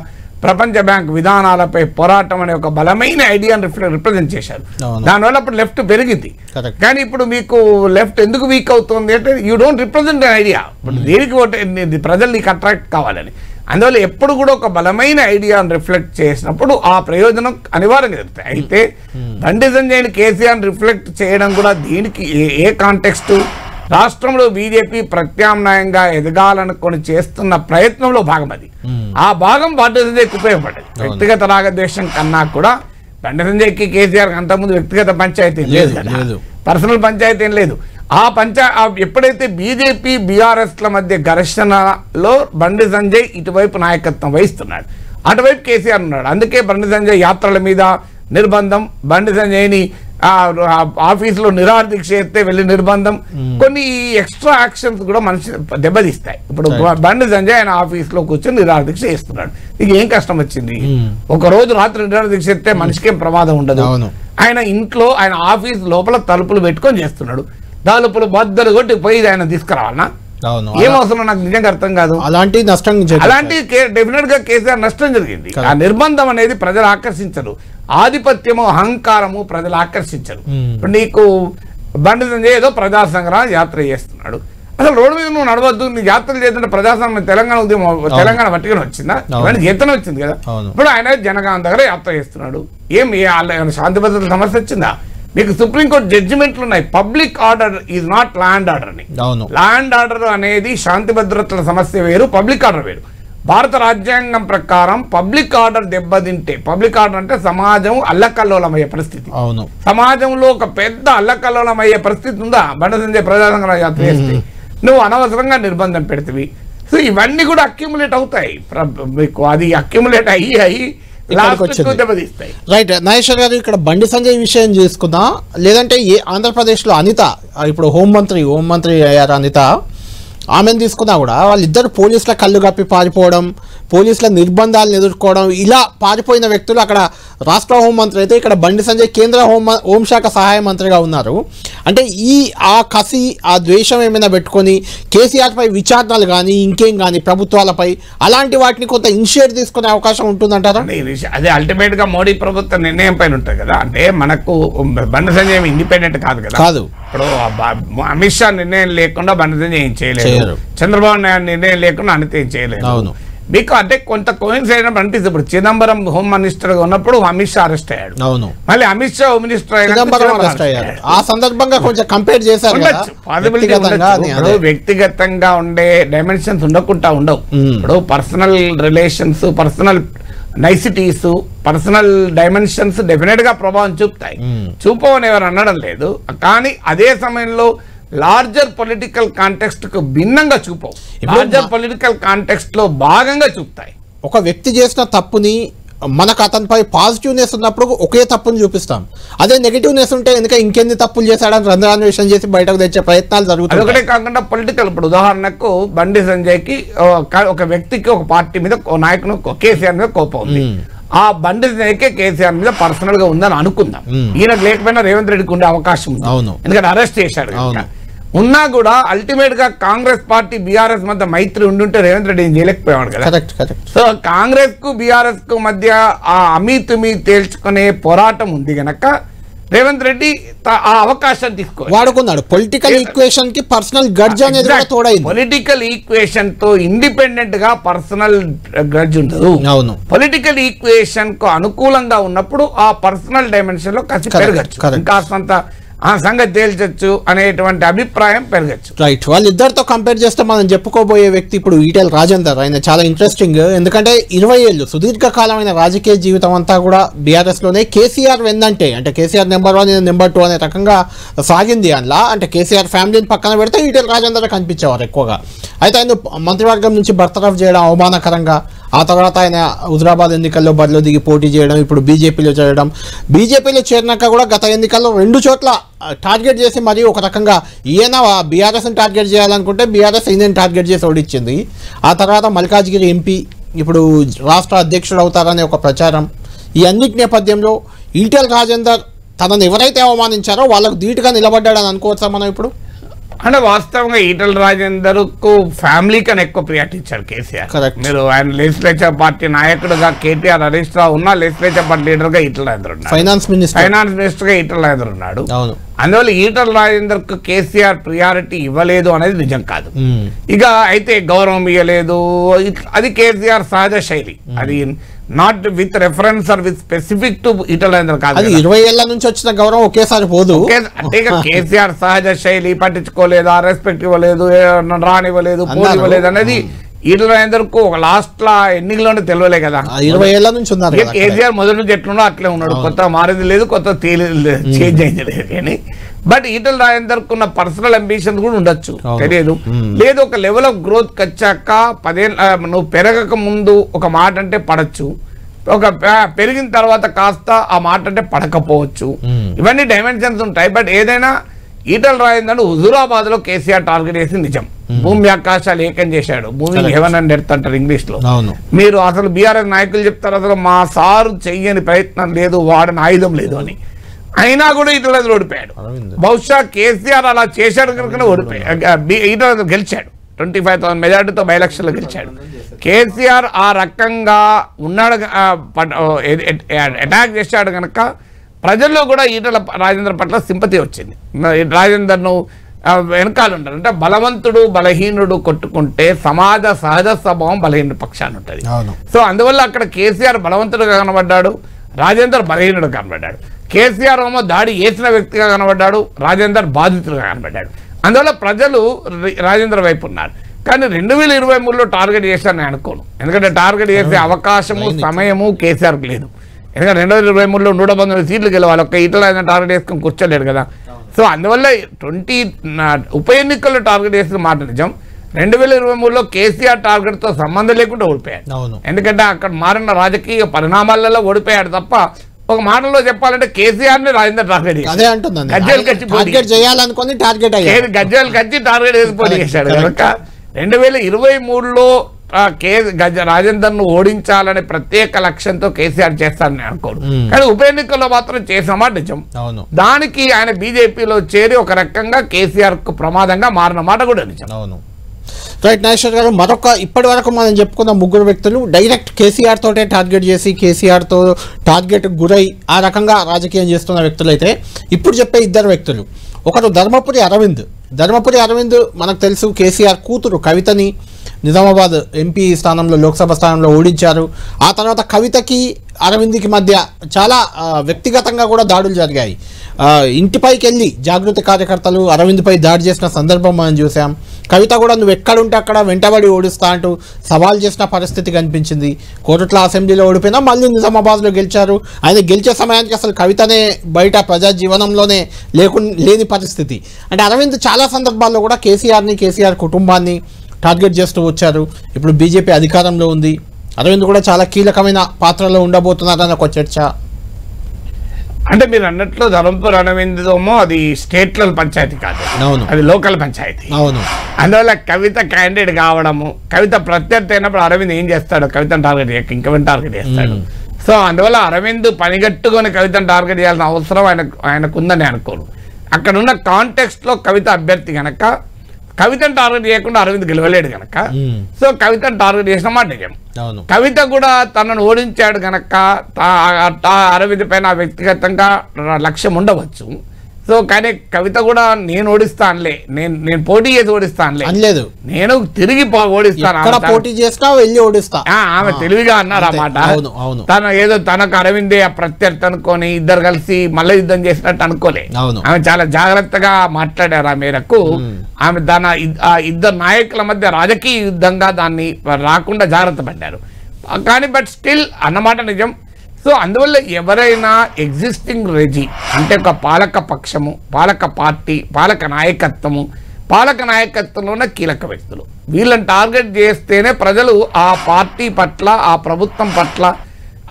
ప్రపంచ బ్యాంక్ విధానాలపై పోరాటం అనే ఒక బలమైన ఐడియాను రిప్రజెంట్ చేశారు. దానివల్ల అప్పుడు లెఫ్ట్ పెరిగింది. కానీ ఇప్పుడు మీకు లెఫ్ట్ ఎందుకు వీక్ అవుతుంది అంటే యూ డోంట్ రిప్రజెంట్ ఐడియా. ఇప్పుడు దేనికి ప్రజలు నీకు అట్రాక్ట్ కావాలని, అందువల్ల ఎప్పుడు కూడా ఒక బలమైన ఐడియాను రిఫ్లెక్ట్ చేసినప్పుడు ఆ ప్రయోజనం అనివార్యంగా జరుగుతాయి. అయితే బండి సంజయ్ని కేసీఆర్ రిఫ్లెక్ట్ చేయడం కూడా దీనికి ఏ కాంటెక్స్ట్, రాష్ట్రంలో బీజేపీ ప్రత్యామ్నాయంగా ఎదగాలనుకొని చేస్తున్న ప్రయత్నంలో భాగం అది. ఆ భాగం బండి సంజయ్కి ఉపయోగపడ్డది. వ్యక్తిగత రాగద్వేషం కన్నా కూడా బండి సంజయ్కి కేసీఆర్ అంతకుముందు వ్యక్తిగత పంచాయతీ లేదు కదా, పర్సనల్ పంచాయతీ ఏం లేదు. ఎప్పుడైతే బీజేపీ బీఆర్ఎస్ల మధ్య ఘర్షణలో బండి సంజయ్ ఇటువైపు నాయకత్వం వహిస్తున్నాడు, అటువైపు కేసీఆర్ ఉన్నాడు. అందుకే బండి సంజయ్ యాత్రల మీద నిర్బంధం, బండి సంజయ్ని ఆఫీసులో నిరాహార దీక్ష చేస్తే వెళ్ళి నిర్బంధం, కొన్ని ఎక్స్ట్రా యాక్షన్స్ కూడా మనిషి దెబ్బతీస్తాయి. ఇప్పుడు బండి సంజయ్ ఆయన ఆఫీసులో కూర్చొని నిరాహార దీక్ష చేస్తున్నాడు, ఇక ఏం కష్టం వచ్చింది? ఒక రోజు రాత్రి నిరాహార దీక్ష చేస్తే మనిషికేం ప్రమాదం ఉండదు. ఆయన ఇంట్లో ఆయన ఆఫీస్ లోపల తలుపులు పెట్టుకొని చేస్తున్నాడు, తలుపులు బద్దలు కొట్టి పోయి ఆయన తీసుకురావాలన్నా? ఏం అవసరం నాకు నిజంగా అర్థం కాదు. అలాంటి డెఫినెట్ గా కేసీఆర్ నష్టం జరిగింది. ఆ నిర్బంధం అనేది ప్రజలు ఆకర్షించరు, ఆధిపత్యము అహంకారము ప్రజలు ఆకర్షించరు. నీకు బండి సంజయ్ ఏదో ప్రజా సంగ్రహం యాత్ర చేస్తున్నాడు, అసలు రోడ్డు మీద నువ్వు నడవద్దు, నీ యాత్రలు చేస్తుంటే ప్రజాస్వామ్యం తెలంగాణ ఉద్యమం తెలంగాణ పట్టుకుని వచ్చిందా? ఇవన్నీ చేతన వచ్చింది కదా. ఇప్పుడు ఆయన జనగాం దగ్గర యాత్ర చేస్తున్నాడు, ఏం శాంతి భద్రతల సమస్య వచ్చిందా? మీకు సుప్రీంకోర్టు జడ్జిమెంట్లు ఉన్నాయి, public order is not land order అని. ల్యాండ్ ఆర్డర్ అనేది శాంతి భద్రతల సమస్య వేరు, పబ్లిక్ ఆర్డర్ వేరు. భారత రాజ్యాంగం ప్రకారం పబ్లిక్ ఆర్డర్ దెబ్బతింటే, పబ్లిక్ ఆర్డర్ అంటే సమాజం అల్లకల్లోలమయ్యే పరిస్థితి, సమాజంలో ఒక పెద్ద అల్లకల్లోలమయ్యే పరిస్థితి ఉందా? బండి సంజయ్ ప్రజాసంగ్రహ యాత్ర చేస్తే నువ్వు అనవసరంగా నిర్బంధం పెడితే, సో ఇవన్నీ కూడా అక్యుములేట్ అవుతాయి, మీకు అది అక్యుములేట్ అయ్యి రైట్. నాగేశ్వర్ గారు, ఇక్కడ బండి సంజయ్ విషయం చేసుకుందాం, లేదంటే ఆంధ్రప్రదేశ్లో అనిత, ఇప్పుడు హోంమంత్రి అయ్యారు అనిత, ఆమెను తీసుకున్నా కూడా వాళ్ళిద్దరు పోలీసుల కళ్ళు కప్పి పారిపోవడం, పోలీసుల నిర్బంధాలను ఎదుర్కోవడం, ఇలా పారిపోయిన వ్యక్తులు అక్కడ రాష్ట్ర హోంమంత్రి అయితే ఇక్కడ బండి సంజయ్ కేంద్ర హోంశాఖ సహాయ మంత్రిగా ఉన్నారు. అంటే ఆ కసి, ఆ ద్వేషం ఏమైనా పెట్టుకొని కేసీఆర్పై విచారణలు కానీ ఇంకేం కానీ ప్రభుత్వాలపై అలాంటి వాటిని కొంత ఇనిషియేట్ తీసుకునే అవకాశం ఉంటుందంటారా? అదే అల్టిమేట్ గా మోడీ ప్రభుత్వ నిర్ణయం పైన ఉంటుంది కదా. అంటే మనకు బండి సంజయ్ ఇండిపెండెంట్ కాదు కదా. కాదు, ఇప్పుడు అమిత్ షా నిర్ణయం లేకుండా బండి సంజయ్ ఏం చేయలేదు, చంద్రబాబు నాయుడు నిర్ణయం లేకుండా అనిత ఏం చేయలేదు. అవును, మీకు అంటే కొంత కోయిన్సైడ్ అనిపిస్తుంది. ఇప్పుడు చిదంబరం హోమ్ మినిస్టర్ గా ఉన్నప్పుడు అమిత్ షా అరెస్ట్ అయ్యాడు, అవును, మళ్ళీ అమిత్ షా హోమ్ మినిస్టర్ అయ్యాడు. ఆ సందర్భంగా కొంచెం కంపేర్ చేశారు. వ్యక్తిగతంగా ఉండే డైమెన్షన్స్ ఉండకుండా ఉండవు. ఇప్పుడు personal relations, personal niceties, personal dimensions definite గా ప్రభావం చూపుతాయి. చూపవని ఎవరు అనడం లేదు, కానీ అదే సమయంలో లార్జర్ పొలిటికల్ కాంటెక్స్ట్ కు భిన్నంగా చూపవు, లార్జర్ పొలిటికల్ కాంటెక్స్ట్ లో భాగంగా చూపుతాయి. ఒక వ్యక్తి చేసిన తప్పుని మనకు అతనిపై పాజిటివ్నెస్ ఉన్నప్పుడు ఒకే తప్పుని చూపిస్తాం, అదే నెగిటివ్నెస్ ఉంటే ఎందుకంటే ఇంకెన్ని తప్పులు చేశాడని రంధ్రాన్వేషణ చేసి బయటకు తెచ్చే ప్రయత్నాలు జరుగుతాయి. అదొకటే కాకుండా పొలిటికల్, ఇప్పుడు ఉదాహరణకు బండి సంజయ్కి ఒక వ్యక్తికి ఒక పార్టీ మీద నాయకుడు కేసీఆర్ మీద కోపం ఉంది, ఆ బండి సంజయ్కే కేసీఆర్ మీద పర్సనల్ గా ఉందని అనుకుందాం. ఈయనకు లేకపోయినా రేవంత్ రెడ్డికి ఉండే అవకాశం ఉంది, ఎందుకంటే అరెస్ట్ చేశాడు. ఉన్నా కూడా అల్టిమేట్ గా కాంగ్రెస్ పార్టీ బీఆర్ఎస్ మధ్య మైత్రి ఉండుంటే రేవంత్ రెడ్డి ఏం చేయలేకపోయాడు కదా. సో కాంగ్రెస్ కు బీఆర్ఎస్ కు మధ్య ఆ అమీతుమీ తేల్చుకునే పోరాటం ఉంది గనక రేవంత్ రెడ్డి ఆ అవకాశాన్ని వాడుకున్నాడు. పొలిటికల్ ఈక్వేషన్ కి పర్సనల్ గడ్జ్ అనేది తోడైంది. పొలిటికల్ ఈక్వేషన్ తో ఇండిపెండెంట్ గా పర్సనల్ గడ్జ్ ఉండదు. అవును, పొలిటికల్ ఈక్వేషన్ కు అనుకూలంగా ఉన్నప్పుడు ఆ పర్సనల్ డైమెన్షన్ లో కసి పెరగచ్చు, కాస్తంత ఆ సంగతి తేల్చొచ్చు అనేటువంటి అభిప్రాయం పెరగచ్చు. రైట్. వాళ్ళిద్దరితో కంపేర్ చేస్తే మనం చెప్పుకోబోయే వ్యక్తి ఇప్పుడు ఈటెల రాజేందర్. ఆయన చాలా ఇంట్రెస్టింగ్, ఎందుకంటే 20 ఏళ్ళు సుదీర్ఘకాలమైన రాజకీయ జీవితం అంతా కూడా బీఆర్ఎస్లోనే. కేసీఆర్ వెన్నంటే, అంటే కేసీఆర్ నెంబర్ 1 నెంబర్ 2 అనే రకంగా సాగింది అందులో. అంటే కేసీఆర్ ఫ్యామిలీని పక్కన పెడితే ఈటెల రాజేందర్ కనిపించేవారు ఎక్కువగా. అయితే ఆయన మంత్రివర్గం నుంచి బర్తరఫ్ చేయడం అవమానకరంగా, ఆ తర్వాత ఆయన హుజరాబాద్ ఎన్నికల్లో బరిలో దిగి పోటీ చేయడం, ఇప్పుడు బీజేపీలో చేరడం. బీజేపీలో చేరినాక కూడా గత ఎన్నికల్లో 2 చోట్ల టార్గెట్ చేసి మరి ఒక రకంగా ఈయన బీఆర్ఎస్ని టార్గెట్ చేయాలనుకుంటే బీఆర్ఎస్ ఈయనని టార్గెట్ చేసి ఓడించింది. ఆ తర్వాత మల్కాజ్గిరి ఎంపీ, ఇప్పుడు రాష్ట్ర అధ్యక్షుడు అవుతారనే ఒక ప్రచారం. ఈ అన్నిటి నేపథ్యంలో ఈటెల రాజేందర్ తనను ఎవరైతే అవమానించారో వాళ్ళకు ధీటుగా నిలబడ్డాడని అనుకోవచ్చా మనం ఇప్పుడు? అంటే వాస్తవంగా ఈటల రాజేందర్ కు ఫ్యామిలీ కన్నా ఎక్కువ ప్రియారిటీ ఇచ్చారు కేసీఆర్. మీరు ఆయన లెజిస్లేచర్ పార్టీ నాయకుడుగా కేటీఆర్ హరీష్ రావు ఉన్నా, లెజిస్లేచర్ పార్టీ లీడర్ గా ఈటల రాజేందర్ ఉన్నాడు, ఫైనాన్స్ మినిస్టర్ గా ఈటల రాజేందర్ ఉన్నాడు. అందువల్ల ఈటల రాజేందర్ కు కేసీఆర్ ప్రియారిటీ ఇవ్వలేదు అనేది నిజం కాదు. ఇక అయితే గౌరవం ఇవ్వలేదు, అది కేసీఆర్ సహజ శైలి. అది not with reference or with specific to Etela Rajender కాదు. 20 ఏళ్ల నుంచి వచ్చిన గౌరవం ఒకేసారి పోదు. అంటే కేసీఆర్ సహజ శైలి, పట్టించుకోలేదు, రెస్పెక్ట్ ఇవ్వలేదు, రానివ్వలేదు, పోనివ్వలేదు అనేది ఈటల రాజేందర్ కు ఒక లాస్ట్ లా ఎన్నికలోనే తెలియలే కదా. 20 ఏళ్ల నుంచి ఉన్నారు. కేసీఆర్ మొదటి నుంచి ఎట్లున్నా అట్లే ఉన్నాడు, కొత్త మారేది లేదు, కొత్త చేంజ్ అయింది లేదు. కానీ బట్ ఈటల రాజేందర్ కున్న పర్సనల్ అంబిషన్ కూడా ఉండొచ్చు, తెలియదు. లేదు ఒక లెవెల్ ఆఫ్ గ్రోత్ వచ్చాక 10 ఏళ్ళ నువ్వు పెరగక ముందు ఒక మాట అంటే పడచ్చు, ఒక పెరిగిన తర్వాత కాస్త ఆ మాట అంటే పడకపోవచ్చు. ఇవన్నీ డైమెన్షన్స్ ఉంటాయి. బట్ ఏదైనా ఈటల రాజేందర్ హుజూరాబాద్ లో కేసీఆర్ టార్గెట్ చేసి నిజం. భూమి ఆకాశాలు ఏకం చేశాడు, భూమి హెవెన్ అండ్ ఎర్త్ అంటారు ఇంగ్లీష్ లో. మీరు అసలు బీఆర్ఎస్ నాయకులు చెప్తారు అసలు మా సారు చెయ్యని ప్రయత్నం లేదు, వాడని ఆయుధం లేదు అని. అయినా కూడా ఈటల ఓడిపోయాడు. బహుశా కేసీఆర్ అలా చేశాడు కనుక ఓడిపోయాడు. ఈటల గెలిచాడు, 25,000 మెజార్టీతో బై ఎలక్షన్ లో గెలిచాడు. కేసీఆర్ ఆ రకంగా ఉన్నాడు, అటాక్ చేశాడు కనుక ప్రజల్లో కూడా ఈటల రాజేందర్ పట్ల సింపతి వచ్చింది. రాజేందర్ను వెనకాల ఉంటారు. అంటే బలవంతుడు బలహీనుడు కొట్టుకుంటే సమాజ సహజ స్వభావం బలహీన పక్షాన్ని ఉంటుంది. సో అందువల్ల అక్కడ కేసీఆర్ బలవంతుడుగా కనబడ్డాడు, రాజేందర్ బలహీనుడు కనబడ్డాడు. కేసీఆర్ ఏమో దాడి చేసిన వ్యక్తిగా కనబడ్డాడు, రాజేందర్ బాధితుడుగా కనబడ్డాడు. అందువల్ల ప్రజలు రాజేందర్ వైపు ఉన్నారు. కానీ 2023లో టార్గెట్ చేశారని అనుకోను. ఎందుకంటే టార్గెట్ చేసే అవకాశము సమయము కేసీఆర్కి లేదు. ఎందుకంటే 2023లో 119 సీట్లు గెలవాలి, ఒక్క ఈటల టార్గెట్ చేసుకుని కూర్చోలేడు కదా. సో అందువల్ల ఉప ఎన్నికల్లో టార్గెట్ చేసిన మాట నిజం. 2023లో కేసీఆర్ టార్గెట్ తో సంబంధం లేకుండా ఓడిపోయాడు. ఎందుకంటే అక్కడ మారిన రాజకీయ పరిణామాలలో ఓడిపోయాడు తప్ప ఒక మాటలో చెప్పాలంటే కేసీఆర్ ని రాజేందర్ టార్గెట్ గజ్జలు కచ్చి టార్గెట్ వేసి పోటీ చేశాడు కనుక 2023లో రాజేందర్ ను ఓడించాలనే ప్రత్యేక లక్ష్యంతో కేసీఆర్ చేస్తారని అనుకోడు. కానీ ఉప ఎన్నికల్లో మాత్రం చేసిన మాట నిజం. దానికి ఆయన బీజేపీలో చేరి ఒక రకంగా కేసీఆర్ కు ప్రమాదంగా మారిన మాట కూడా నిజం. రైట్ నాగేశ్వర్ గారు, మరొక ఇప్పటి వరకు మనం చెప్పుకున్న 3 వ్యక్తులు డైరెక్ట్ కేసీఆర్ తోటే టార్గెట్ చేసి కేసీఆర్ తో టార్గెట్ గురై ఆ రకంగా రాజకీయం చేస్తున్న వ్యక్తులైతే ఇప్పుడు చెప్పే 2 వ్యక్తులు, ఒకరు ధర్మపురి అరవింద్ మనకు తెలుసు కేసీఆర్ కూతురు కవితని నిజామాబాద్ ఎంపీ స్థానంలో లోక్సభ స్థానంలో ఓడించారు. ఆ తర్వాత కవితకి అరవింద్కి మధ్య చాలా వ్యక్తిగతంగా కూడా దాడులు జరిగాయి. ఇంటిపైకి వెళ్ళి జాగృతి కార్యకర్తలు అరవింద్పై దాడి చేసిన సందర్భం మనం చూసాం. కవిత కూడా నువ్వు ఎక్కడుంటే అక్కడ వెంటబడి ఓడిస్తా అంటూ సవాల్ చేసిన పరిస్థితి కనిపించింది. కోరుట్ల అసెంబ్లీలో ఓడిపోయినా మళ్ళీ నిజామాబాద్లో గెలిచారు. ఆయన గెలిచే సమయానికి అసలు కవితనే బయట ప్రజా జీవనంలోనే లేని పరిస్థితి. అంటే అరవింద్ చాలా సందర్భాల్లో కూడా కేసీఆర్ కుటుంబాన్ని టార్గెట్ చేస్తూ వచ్చారు. ఇప్పుడు బీజేపీ అధికారంలో ఉంది, అరవింద్ కూడా చాలా కీలకమైన పాత్రలో ఉండబోతున్నారని ఒక చర్చ. అంటే మీరు అన్నట్లు ధర్మపురి అరవింద్మో అది స్టేట్ లెవెల్ పంచాయతీ కాదు, అది లోకల్ పంచాయతీ. అందువల్ల కవిత క్యాండిడేట్ కావడము, కవిత ప్రత్యర్థి అయినప్పుడు అరవింద్ ఏం చేస్తాడు, కవితను టార్గెట్ చేయక ఇంకెవరిని టార్గెట్ చేస్తాడు. సో అందువల్ల అరవింద్ పనిగట్టుకొని కవితను టార్గెట్ చేయాల్సిన అవసరం ఆయనకుందని అనుకోను. అక్కడ ఉన్న కాంటెక్స్ట్ లో కవిత అభ్యర్థి కనుక కవితను టార్గెట్ చేయకుండా అరవింద్ గెలవలేడు కనుక సో కవితను టార్గెట్ చేసిన మాట నిజం. కవిత కూడా తనను ఓడించాడు కనుక అరవింద్ పైన వ్యక్తిగతంగా లక్ష్యం ఉండవచ్చు. సో కానీ కవిత కూడా నేను ఓడిస్తానులే, నేను పోటీ చేసి ఓడిస్తానులే అనలేదు, నేను తిరిగి ఓడిస్తాను, పోటీ చేస్తా వెళ్ళి ఓడిస్తా. ఆమె తెలివిగా అన్నారు అన్నమాట. తను ఏదో తనకు అరవిందే ప్రత్యర్థి అనుకొని ఇద్దరు కలిసి మళ్ళీ యుద్ధం చేసినట్టు అనుకోలే. ఆమె చాలా జాగ్రత్తగా మాట్లాడారు. ఆ మేరకు ఆమె ఇద్దరు నాయకుల మధ్య రాజకీయ యుద్ధంగా దాన్ని రాకుండా జాగ్రత్త పడ్డారు. కానీ బట్ స్టిల్ అన్నమాట నిజం. సో అందువల్ల ఎవరైనా ఎగ్జిస్టింగ్ రెజీ అంటే ఒక పాలక పక్షము, పాలక పార్టీ, పాలక నాయకత్వంలోనే కీలక వ్యక్తులు, వీళ్ళని టార్గెట్ చేస్తేనే ప్రజలు ఆ పార్టీ పట్ల, ఆ ప్రభుత్వం పట్ల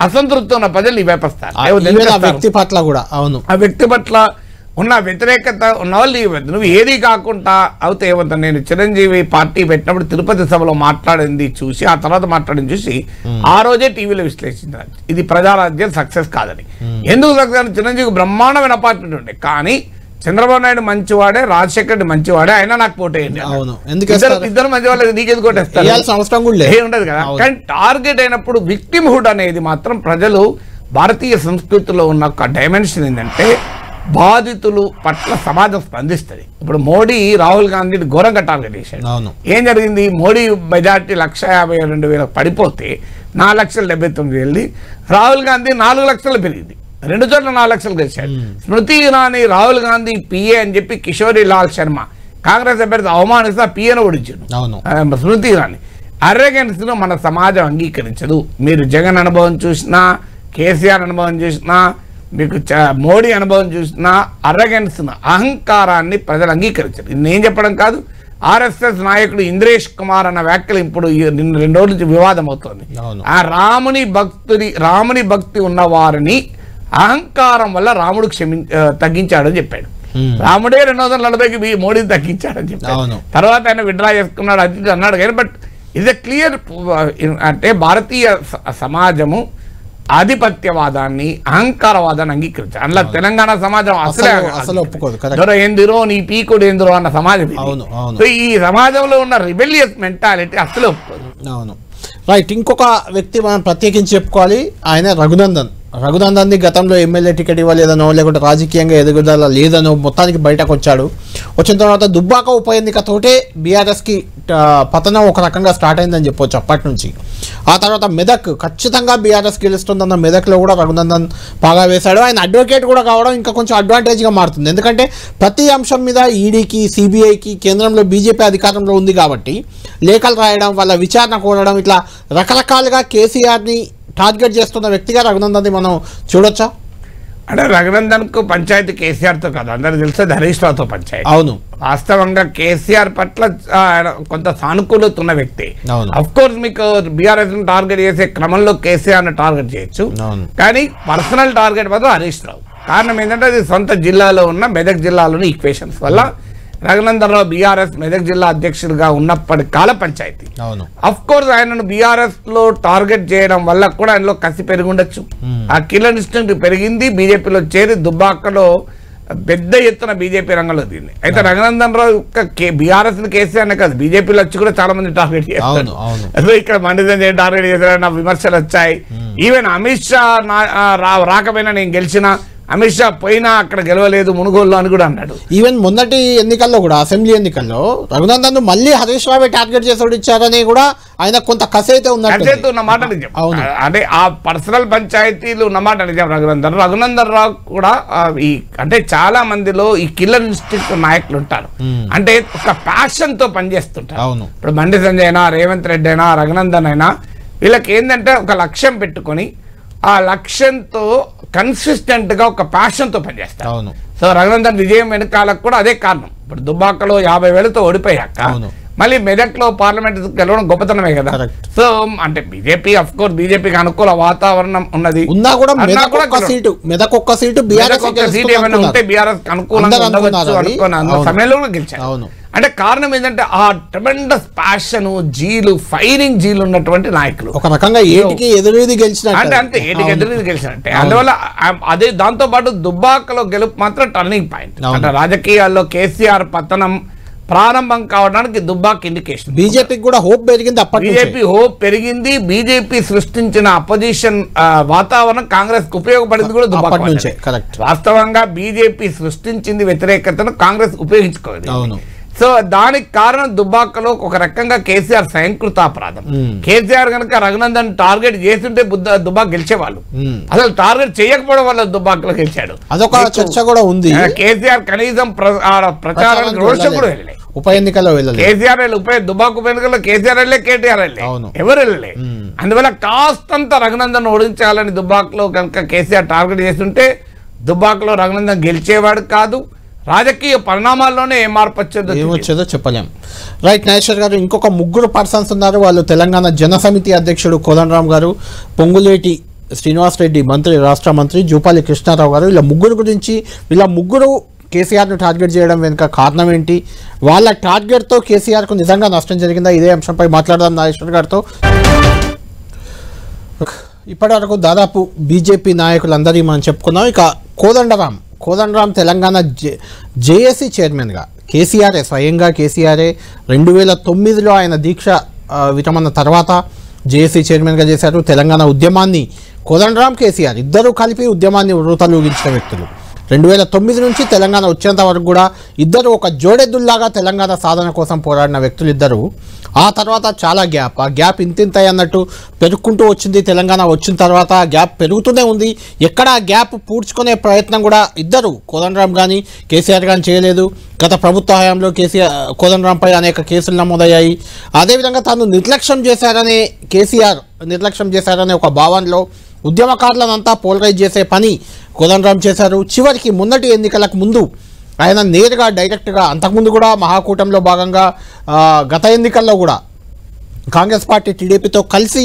అసంతృప్తి ఉన్న ప్రజలు ఇవేపస్తారు. వ్యక్తి పట్ల కూడా, అవును, ఆ వ్యక్తి పట్ల ఉన్న వ్యతిరేకత ఉన్న వాళ్ళు నువ్వు ఏది కాకుండా అవుతే ఏమంతా నేను చిరంజీవి పార్టీ పెట్టినప్పుడు తిరుపతి సభలో మాట్లాడింది చూసి ఆ తర్వాత మాట్లాడింది చూసి ఆ రోజే టీవీలో విశ్లేషించారు ఇది ప్రజారాజ్యం సక్సెస్ కాదని. ఎందుకు సక్సెస్? చిరంజీవి బ్రహ్మాండమైన పార్టీ ఉండే, కానీ చంద్రబాబు నాయుడు మంచివాడే, రాజశేఖర్ రెడ్డి మంచివాడే, అయినా నాకు పోటేయండి. ఇద్దరు మంచివాళ్ళు, నీకెందుకు కొట్టేస్తారు? ఉండదు కదా. కానీ టార్గెట్ అయినప్పుడు విక్టిమ్హుడ్ అనేది మాత్రం ప్రజలు భారతీయ సంస్కృతిలో ఉన్న ఒక డైమెన్షన్ ఏంటంటే బాధితులు పట్ల సమాజం స్పందిస్తుంది. ఇప్పుడు మోడీ రాహుల్ గాంధీని ఘోరంగా టార్గెట్ చేశాడు. ఏం జరిగింది? మోడీ మెజార్టీ 152,000 పడిపోతే 4,79,000, రాహుల్ గాంధీ 4 లక్షలు పెరిగింది, 2 చోట్ల 4 లక్షలు గెలిచాడు. స్మృతి ఇరానీ రాహుల్ గాంధీ పిఏ అని చెప్పి కిషోరి లాల్ శర్మ కాంగ్రెస్ అభ్యర్థి అవమానిస్తా పిఏను ఓడించాడు. స్మృతి ఇరానీ అర్రగెన్స్ ను మన సమాజం అంగీకరించదు. మీరు జగన్ అనుభవం చూసినా, కేసీఆర్ అనుభవం చూసినా, మీకు మోడీ అనుభవం చూసినా అర్రగెన్స్ అహంకారాన్ని ప్రజలు అంగీకరించరు. ఇది నేను చెప్పడం కాదు, ఆర్ఎస్ఎస్ నాయకుడు ఇంద్రేష్ కుమార్ అన్న వ్యాఖ్యలు ఇప్పుడు 2 రోజుల నుంచి వివాదం అవుతోంది. ఆ రాముని భక్తి ఉన్న వారిని అహంకారం వల్ల రాముడు తగ్గించాడని చెప్పాడు. రాముడే 240కి మోడీని తగ్గించాడని చెప్పాడు. తర్వాత ఆయన విడ్రా చేసుకున్నాడు అది అన్నాడు కానీ, బట్ ఇది క్లియర్ అంటే భారతీయ సమాజము ఆధిపత్యవాదాన్ని అహంకారవాదాన్ని అంగీకరించారు. అందులో తెలంగాణ సమాజం అసలు ఒప్పుకోదు. ఏందిరో నీ పీకుడు ఏందిరో అన్న సమాజం. సో ఈ సమాజంలో ఉన్న రిబెలియస్ మెంటాలిటీ అసలు ఒప్పుకోదు. అవును, రైట్. ఇంకొక వ్యక్తి మనం ప్రత్యేకించి చెప్పుకోవాలి, ఆయన రఘునందన్ గతంలో ఎమ్మెల్యే టికెట్ ఇవ్వలేదనో లేకుంటే రాజకీయంగా ఎదుగుదల లేదనో మొత్తానికి బయటకు వచ్చిన తర్వాత దుబ్బాక ఉప ఎన్నికతోటే బీఆర్ఎస్కి పతనం ఒక రకంగా స్టార్ట్ అయిందని చెప్పొచ్చు అప్పటి నుంచి. ఆ తర్వాత మెదక్ ఖచ్చితంగా బీఆర్ఎస్ గెలుస్తుందన్న మెదక్లో కూడా రఘునందన్ బాగా వేశాడు. ఆయన అడ్వకేట్ కూడా కావడం ఇంకా కొంచెం అడ్వాంటేజ్గా మారుతుంది, ఎందుకంటే ప్రతి అంశం మీద ఈడీకి, సిబిఐకి, కేంద్రంలో బీజేపీ అధికారంలో ఉంది కాబట్టి లేఖలు రాయడం, వాళ్ళ విచారణ కోరడం, ఇట్లా రకరకాలుగా కేసీఆర్ని టార్గెట్ చేస్తున్న వ్యక్తిగా రఘునందన్ మనం చూడొచ్చా? అంటే రఘునందన్ కు పంచాయతీ కేసీఆర్ తో కాదు, అందరికి తెలిసేది హరీష్ రావుతో పంచాయతీ. అవును, వాస్తవంగా కేసీఆర్ పట్ల కొంత సానుకూలత ఉన్న వ్యక్తి. అఫ్ కోర్స్ మీకు బీఆర్ఎస్ టార్గెట్ చేసే క్రమంలో కేసీఆర్ ను టార్గెట్ చేయొచ్చు, కానీ పర్సనల్ టార్గెట్ మాత్రం హరీష్ రావు. కారణం ఏంటంటే అది సొంత జిల్లాలో ఉన్న మెదక్ జిల్లాలోని ఈక్వేషన్స్ వల్ల రఘునందన్ రావు బీఆర్ఎస్ మెదక్ జిల్లా అధ్యక్షుడిగా ఉన్నప్పటి కాల పంచాయతీ. అఫ్ కోర్స్ ఆయనను బీఆర్ఎస్ లో టార్గెట్ చేయడం వల్ల కూడా ఆయనలో కసి పెరిగి ఉండొచ్చు. ఆ కిల్లర్ ఇన్స్టింక్ట్ పెరిగింది, బీజేపీలో చేరి దుబ్బాకలో పెద్ద ఎత్తున బీజేపీ రంగంలో దిగింది. అయితే రఘునందన్ రావు బీఆర్ఎస్ కేసీఆర్ కాదు, బీజేపీలో వచ్చి కూడా చాలా మంది టార్గెట్ చేస్తారు. అసలు ఇక్కడ బండి సంజయ్ టార్గెట్ చేశారన్న విమర్శలు వచ్చాయి. ఈవెన్ అమిత్ షా రాకపోయినా నేను గెలిచినా, అమిత్ షా పోయినా అక్కడ గెలవలేదు మునుగోలు అని కూడా అన్నాడు. ఈవెన్ మొన్నటి ఎన్నికల్లో కూడా, అసెంబ్లీ ఎన్నికల్లో రఘునందన్ మళ్ళీ హరీష్ రావే టార్గెట్ చేసి ఇచ్చారని కూడా ఆయన కొంత కసైతే ఉన్నమాట నిజం. అంటే ఆ పర్సనల్ పంచాయతీలు ఉన్నమాట నిజం. రఘునందన్ రావు కూడా ఈ అంటే చాలా మందిలో ఈ కిల్లర్ ఇన్స్టిట్యూట్ నాయకులు ఉంటారు, అంటే ఒక ప్యాషన్ తో పనిచేస్తుంటారు. ఇప్పుడు బండి సంజయ్ అయినా, రేవంత్ రెడ్డి అయినా, రఘునందన్ అయినా, వీళ్ళకి ఏంటంటే ఒక లక్ష్యం పెట్టుకొని ఆ లక్ష్యంతో కన్సిస్టెంట్ గా ఒక ప్యాషన్ తో పనిచేస్తారు. సో రఘునందన్ విజయం వెనకాలకు కూడా అదే కారణం. ఇప్పుడు దుబ్బాకలో 50,000తో ఓడిపోయాక మళ్ళీ మెదక్ లో పార్లమెంట్ గెలవడం గొప్పతనమే కదా. సో అంటే బీజేపీ అఫ్ కోర్స్ బీజేపీకి అనుకూల వాతావరణం ఉన్నది, ఉన్నా కూడా మెదక్ ఒక్క సీటు ఏమైనా ఉంటే బీఆర్ఎస్ అనుకూలంగా ఉండవచ్చు అనుకున్న సమయంలో కూడా గెలిచారు. అంటే కారణం ఏంటంటే ఆ ట్రెమెండస్ ప్యాషన్, జీలు, ఫైరింగ్ జీలు ఉన్నటువంటి నాయకులు. ఒక రకంగా ఏటికి ఎదురుది గెలిచిన అంటే అంతే, ఏటికి ఎదురుది గెలిచినట్టే. అందువల్ల అదే దాంతో పాటు దుబ్బాకలో గెలుపు మాత్రం టర్నింగ్ పాయింట్. అంటే రాజకీయాల్లో కేసీఆర్ పతనం ప్రారంభం కావడానికి దుబ్బాక ఇండికేషన్. బీజేపీకి కూడా హోప్ పెరిగింది, బీజేపీ హోప్ పెరిగింది. బీజేపీ సృష్టించిన అపోజిషన్ వాతావరణం కాంగ్రెస్ కు ఉపయోగపడింది కూడా దుబ్బాక నుంచే. వాస్తవంగా బీజేపీ సృష్టించింది వ్యతిరేకతను కాంగ్రెస్ ఉపయోగించుకోవాలి. సో దానికి కారణం దుబ్బాకలో ఒక రకంగా కేసీఆర్ స్వయంకృతాపరాధం. కేసీఆర్ కనుక రఘునందన్ టార్గెట్ చేస్తుంటే దుబ్బాక గెలిచేవాళ్ళు, అసలు టార్గెట్ చేయకపోవడం వల్ల దుబ్బాకలో గెలిచాడు. అదొక చర్చ కూడా ఉంది. కేసీఆర్ కనీసం ప్రచారానికి రోడ్ షో కూడా వెళ్ళలే, ఉప ఎన్నికల్లో వెళ్ళలేదు. కేసీఆర్ దుబ్బాక ఉప ఎన్నికల్లో కేసీఆర్ వెళ్ళే, కేటీఆర్ వెళ్ళే, ఎవరు వెళ్ళలే. అందువల్ల కాస్తంత రఘునందన్ ఓడించాలని దుబ్బాకలో కనుక కేసీఆర్ టార్గెట్ చేస్తుంటే దుబ్బాకలో రఘునందన్ గెలిచేవాడు కాదు. రాజకీయ పరిణామాల్లోనే ఏం మార్పు వచ్చేదో చెప్పలేం. రైట్ నాగేశ్వర్ గారు, ఇంకొక 3 పర్సన్స్ ఉన్నారు. వాళ్ళు తెలంగాణ జన సమితి అధ్యక్షుడు కోదండరామ్ గారు, పొంగులేటి శ్రీనివాస్ రెడ్డి రాష్ట్ర మంత్రి, జూపాలి కృష్ణారావు గారు. వీళ్ళ ముగ్గురు గురించి, వీళ్ళ ముగ్గురు కేసీఆర్ను టార్గెట్ చేయడం వెనుక కారణం ఏంటి, వాళ్ళ టార్గెట్తో కేసీఆర్కు నిజంగా నష్టం జరిగిందా? ఇదే అంశంపై మాట్లాడదాం నాగేశ్వర్ గారితో. ఇప్పటివరకు దాదాపు బీజేపీ నాయకులందరి మనం చెప్పుకున్నాం. ఇక కోదండరాం తెలంగాణ జేఏసీ చైర్మన్గా కేసీఆరే, స్వయంగా కేసీఆరే 2009లో ఆయన దీక్ష విరమణ తర్వాత జేఏసీ చైర్మన్గా చేశారు. తెలంగాణ ఉద్యమాన్ని కోదండరాం, కేసీఆర్ ఇద్దరూ కలిపి ఉద్యమాన్ని ఉర్రూతలూగించిన వ్యక్తులు. 2009 నుంచి తెలంగాణ వచ్చేంత వరకు కూడా ఇద్దరు ఒక జోడెద్దుల్లాగా తెలంగాణ సాధన కోసం పోరాడిన వ్యక్తులు ఇద్దరు. ఆ తర్వాత చాలా ఆ గ్యాప్ ఇంతింతాయి అన్నట్టు పెరుగుకుంటూ వచ్చింది. తెలంగాణ వచ్చిన తర్వాత ఆ గ్యాప్ పెరుగుతూనే ఉంది. ఎక్కడ ఆ గ్యాప్ పూడ్చుకునే ప్రయత్నం కూడా ఇద్దరు, కోదండరాం కానీ కేసీఆర్ కానీ చేయలేదు. గత ప్రభుత్వ హయాంలో కోదండరాంపై అనేక కేసులు నమోదయ్యాయి. అదేవిధంగా తాను నిర్లక్ష్యం చేశారనే ఒక భావనలో ఉద్యమకారులనంతా పోలరైజ్ చేసే పని కోదండరాం చేశారు. చివరికి మొన్నటి ఎన్నికలకు ముందు ఆయన నేరుగా డైరెక్ట్గా, అంతకుముందు కూడా మహాకూటంలో భాగంగా గత ఎన్నికల్లో కూడా కాంగ్రెస్ పార్టీ టీడీపీతో కలిసి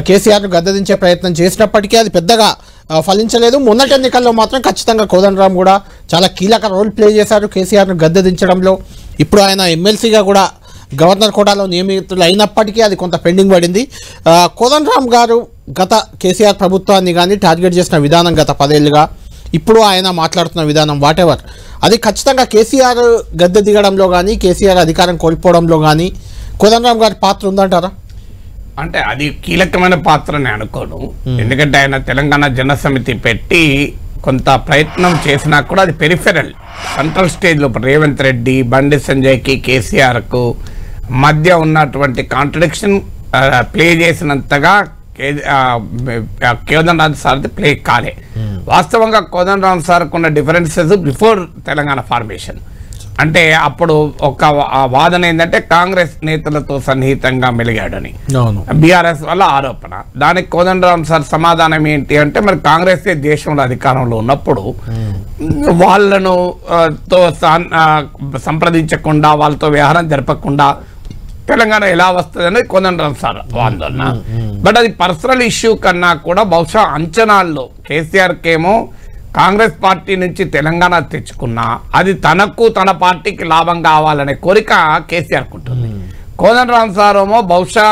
కేసీఆర్ను గద్దెదించే ప్రయత్నం చేసినప్పటికీ అది పెద్దగా ఫలించలేదు. మొన్నటి ఎన్నికల్లో మాత్రం ఖచ్చితంగా కోదండరాం కూడా చాలా కీలక రోల్ ప్లే చేశారు కేసీఆర్ను గద్దెదించడంలో. ఇప్పుడు ఆయన ఎమ్మెల్సీగా కూడా గవర్నర్ కోటాలో నియమితులు అయినప్పటికీ అది కొంత పెండింగ్ పడింది. కోదండరాం గారు గత కేసీఆర్ ప్రభుత్వాన్ని కానీ టార్గెట్ చేసిన విధానం గత 10 ఏళ్ళుగా, ఇప్పుడు ఆయన మాట్లాడుతున్న విధానం వాటెవర్, అది ఖచ్చితంగా కేసీఆర్ గద్దె దిగడంలో కానీ కేసీఆర్ అధికారం కోల్పోవడంలో కానీ కోదండరాం గారి పాత్ర ఉందంటారా? అంటే అది కీలకమైన పాత్రని అనుకోను. ఎందుకంటే ఆయన తెలంగాణ జనసమితి పెట్టి కొంత ప్రయత్నం చేసినా కూడా అది పెరిఫెరల్. సెంట్రల్ స్టేజ్లో రేవంత్ రెడ్డి, బండి సంజయ్కి, కేసీఆర్కు మధ్య ఉన్నటువంటి కాంట్రడిక్షన్ ప్లే చేసినంతగా కోదండరాం సార్ది ప్లే కాలే. వాస్తవంగా కోదండరాం సార్కు ఉన్న డిఫరెన్సెస్ బిఫోర్ తెలంగాణ ఫార్మేషన్. అంటే అప్పుడు ఒక వాదన ఏంటంటే కాంగ్రెస్ నేతలతో సన్నిహితంగా మెలిగాడని బీఆర్ఎస్ వల్ల ఆరోపణ. దానికి కోదండరాం సార్ సమాధానం ఏంటి అంటే, మరి కాంగ్రెస్ దేశంలో అధికారంలో ఉన్నప్పుడు వాళ్ళను సంప్రదించకుండా, వాళ్ళతో వ్యవహారం జరపకుండా తెలంగాణ ఎలా వస్తుంది అనేది కోదండరాం సార్ ఆందోళన. బట్ అది పర్సనల్ ఇష్యూ కన్నా కూడా బహుశా అంచనాల్లో కేసీఆర్కేమో కాంగ్రెస్ పార్టీ నుంచి తెలంగాణ తెచ్చుకున్నా అది తనకు, తన పార్టీకి లాభం కావాలనే కోరిక కేసీఆర్కు ఉంటుంది. కోదండరాం సార్ ఏమో బహుశా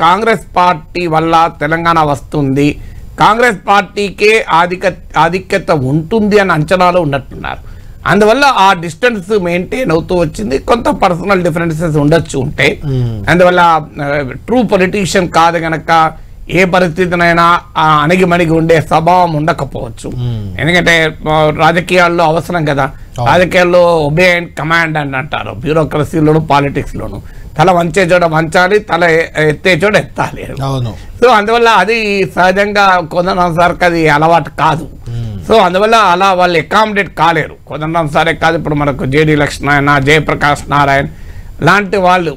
కాంగ్రెస్ పార్టీ వల్ల తెలంగాణ వస్తుంది, కాంగ్రెస్ పార్టీకే ఆధిక్యత ఉంటుంది అని అంచనాలు ఉన్నట్టున్నారు. అందువల్ల ఆ డిస్టెన్స్ మెయింటైన్ అవుతూ వచ్చింది. కొంత పర్సనల్ డిఫరెన్సెస్ ఉండొచ్చు ఉంటే, అందువల్ల ట్రూ పొలిటీషియన్ కాదు గనక ఏ పరిస్థితినైనా అణిగిమణిగి ఉండే స్వభావం ఉండకపోవచ్చు. ఎందుకంటే రాజకీయాల్లో అవసరం కదా, రాజకీయాల్లో ఒబే అండ్ కమాండ్ అని అంటారు, బ్యూరోక్రసీలోను పాలిటిక్స్లోను. తల వంచే చోట వంచాలి, తల ఎత్తే చోట ఎత్తాలి. సో అందువల్ల అది సహజంగా కోదండరాం సార్కి అది అలవాటు కాదు. సో అందువల్ల అలా వాళ్ళు అకామిడేట్ కాలేరు. కోదండరాం సారే కాదు, ఇప్పుడు మనకు జేడీ లక్ష్మణ, జయప్రకాష్ నారాయణ లాంటి వాళ్ళు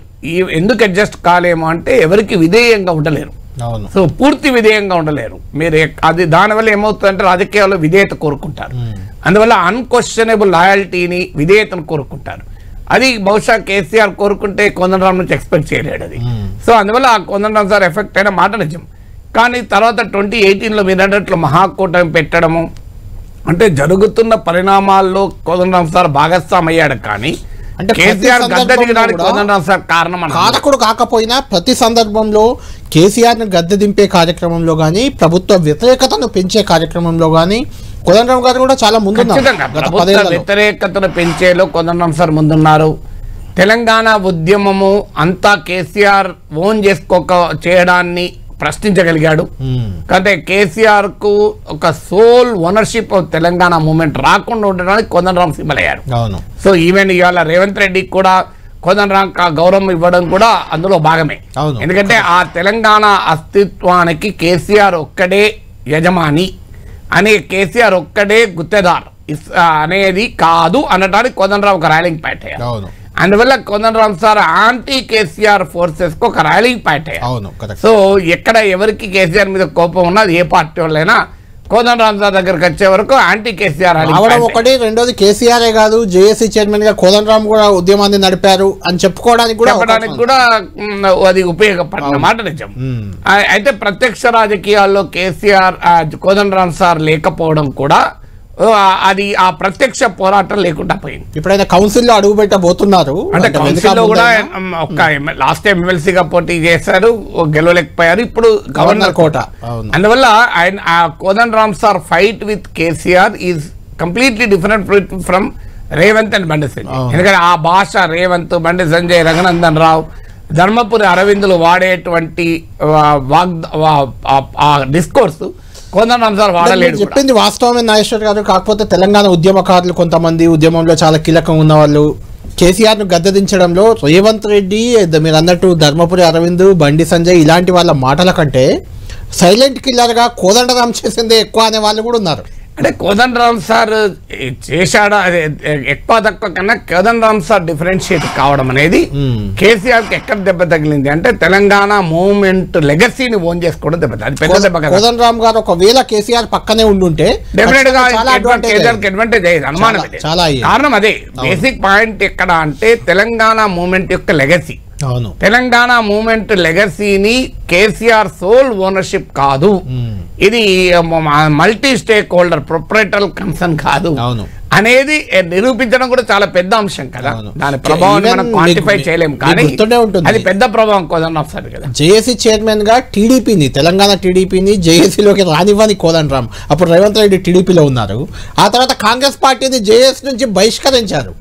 ఎందుకు అడ్జస్ట్ కాలేమో అంటే ఎవరికి విధేయంగా ఉండలేరు. సో పూర్తి విధేయంగా ఉండలేరు మీరు. అది దానివల్ల ఏమవుతుందంటే రాజకీయాల్లో విధేయత కోరుకుంటారు. అందువల్ల అన్క్వశ్చనబుల్ లాయల్టీని, విధేయతను కోరుకుంటారు. అది బహుశా కేసీఆర్ కోరుకుంటే కోదండరాం నుంచి ఎక్స్పెక్ట్ చేయలేడు అది. సో అందువల్ల ఆ కోదండరాం సార్ ఎఫెక్ట్ అయిన మాట నిజం. కానీ తర్వాత 2018లో మీరు అన్నట్లు మహాకూటమి పెట్టడము అంటే జరుగుతున్న పరిణామాల్లో కోదండరాం సార్ భాగస్వామి అయ్యాడు. కానీ అంటే కేసీఆర్ గద్దె దిగడానికి కోదండరాం సార్ కారకుడు కాకపోయినా ప్రతి సందర్భంలో కేసీఆర్ను గద్దె దింపే కార్యక్రమంలో కానీ, ప్రభుత్వ వ్యతిరేకతను పెంచే కార్యక్రమంలో కానీ కోదండరాం గారు కూడా చాలా ముందున్నారు. వ్యతిరేకతను పెంచేలో కోదండరాం సార్ ముందున్నారు. తెలంగాణ ఉద్యమము అంతా కేసీఆర్ ఓన్ చేయడాన్ని ప్రశ్నించగలిగాడు. అంటే కేసీఆర్ కు ఒక sole ownership of Telangana movement రాకుండా ఉండడానికి కోదండరాం సింబల్ అయ్యారు. సో ఈవెన్ ఇవాళ రేవంత్ రెడ్డికి కూడా కోదండరాం గౌరవం ఇవ్వడం కూడా అందులో భాగమే. ఎందుకంటే ఆ తెలంగాణ అస్తిత్వానికి కేసీఆర్ ఒక్కడే యజమాని అనే, కేసీఆర్ ఒక్కడే గుత్తేదార్ అనేది కాదు అనడానికి కోదండరాం ఒక ర్యాలింగ్ పాయింట్ అయ్యారు. అందువల్ల Kodandaram sir anti KCR forces కు ఒక ర్యాలింగ్ పాయింట్ అయ్యారు. సో ఎక్కడ ఎవరికి కేసీఆర్ మీద కోపం ఉన్నా అది ఏ పార్టీ వాళ్ళైనా కోదండరాం సార్ దగ్గరకు వచ్చే వరకు యాంటీ కేసీఆర్ ఒకటి. రెండోది కేసీఆర్ కాదు, జేఏసీ చైర్మన్ గా కోదండరాం కూడా ఉద్యమాన్ని నడిపారు అని చెప్పుకోవడానికి కూడా అది ఉపయోగపడిన మాట నిజం. అయితే ప్రత్యక్ష రాజకీయాల్లో కేసీఆర్ కోదండరాం సార్ లేకపోవడం కూడా అది ఆ ప్రత్యక్ష పోరాటం లేకుండా పోయింది. ఇప్పుడైనా కౌన్సిల్లో అడుగు పెట్టబోతున్నారు. అంటే కౌన్సిల్లో కూడా లాస్ట్ టైం ఎమ్మెల్సీగా పోటీ చేశారు, గెలవలేకపోయారు. ఇప్పుడు గవర్నర్ కోట. అందువల్ల ఆయన Kodanda Ram sir fight with KCR is completely different from Revanth and Bandi Sanjay. ఎందుకంటే ఆ భాష రేవంత్, బండి సంజయ్, రఘునందన్ రావు, ధర్మపురి అరవిందులు వాడేటువంటి డిస్కోర్స్ కోదండరామ్ సార్ వాడలేడు. చెప్పింది వాస్తవమే నాగేశ్వర్ గారు. కాకపోతే తెలంగాణ ఉద్యమకారులు కొంతమంది ఉద్యమంలో చాలా కీలకంగా ఉన్న వాళ్ళు కేసీఆర్ ను గద్దెదించడంలో రేవంత్ రెడ్డి, మీరు అన్నట్టు ధర్మపురి అరవింద్, బండి సంజయ్ ఇలాంటి వాళ్ళ మాటల కంటే సైలెంట్ కిల్లర్ గా కోదండరామ్ చేసిందే ఎక్కువ అనే వాళ్ళు కూడా ఉన్నారు. అంటే కోదండరామ్ సార్ చేశాడా ఎక్కువ తక్కువ కన్నా కోదండరామ్ సార్ డిఫరెన్షియేట్ కావడం అనేది కేసీఆర్ కి ఎక్కడ దెబ్బ తగిలింది అంటే తెలంగాణ మూవ్మెంట్ లెగసీని ఓన్ చేసుకోవడం దెబ్బ. అది పెద్ద దెబ్బ. కోదండరామ్ గారు ఒకవేళ కేసీఆర్ పక్కనే ఉండుంటే డెఫినెట్ గా అడ్వాంటేజ్ అయ్యేది, అనుమానం. కారణం అదే బేసిక్ పాయింట్ ఎక్కడ అంటే తెలంగాణ మూవ్మెంట్ యొక్క లెగసీ. తెలంగాణ మూవ్మెంట్ లెగసీని కేసీఆర్ సోల్ ఓనర్షిప్ కాదు, ఇది multi stakeholder proprietorial concern కాదు అనేది నిరూపించడం కూడా చాలా పెద్ద అంశం కదా. దాని ప్రభావాన్ని మనం క్వాంటిఫై చేయలేము, కానీ అది పెద్ద ప్రభావం కోదండరామ్ సార్ కదా. జేఏసీ చైర్మన్ గా టీడీపీని, తెలంగాణ టీడీపీని జేఏసీలోకి రానివ్వని కోదండరామ్, అప్పుడు రేవంత్ రెడ్డి టీడీపీలో ఉన్నారు. ఆ తర్వాత కాంగ్రెస్ పార్టీని జేఏసీ నుంచి బహిష్కరించారు.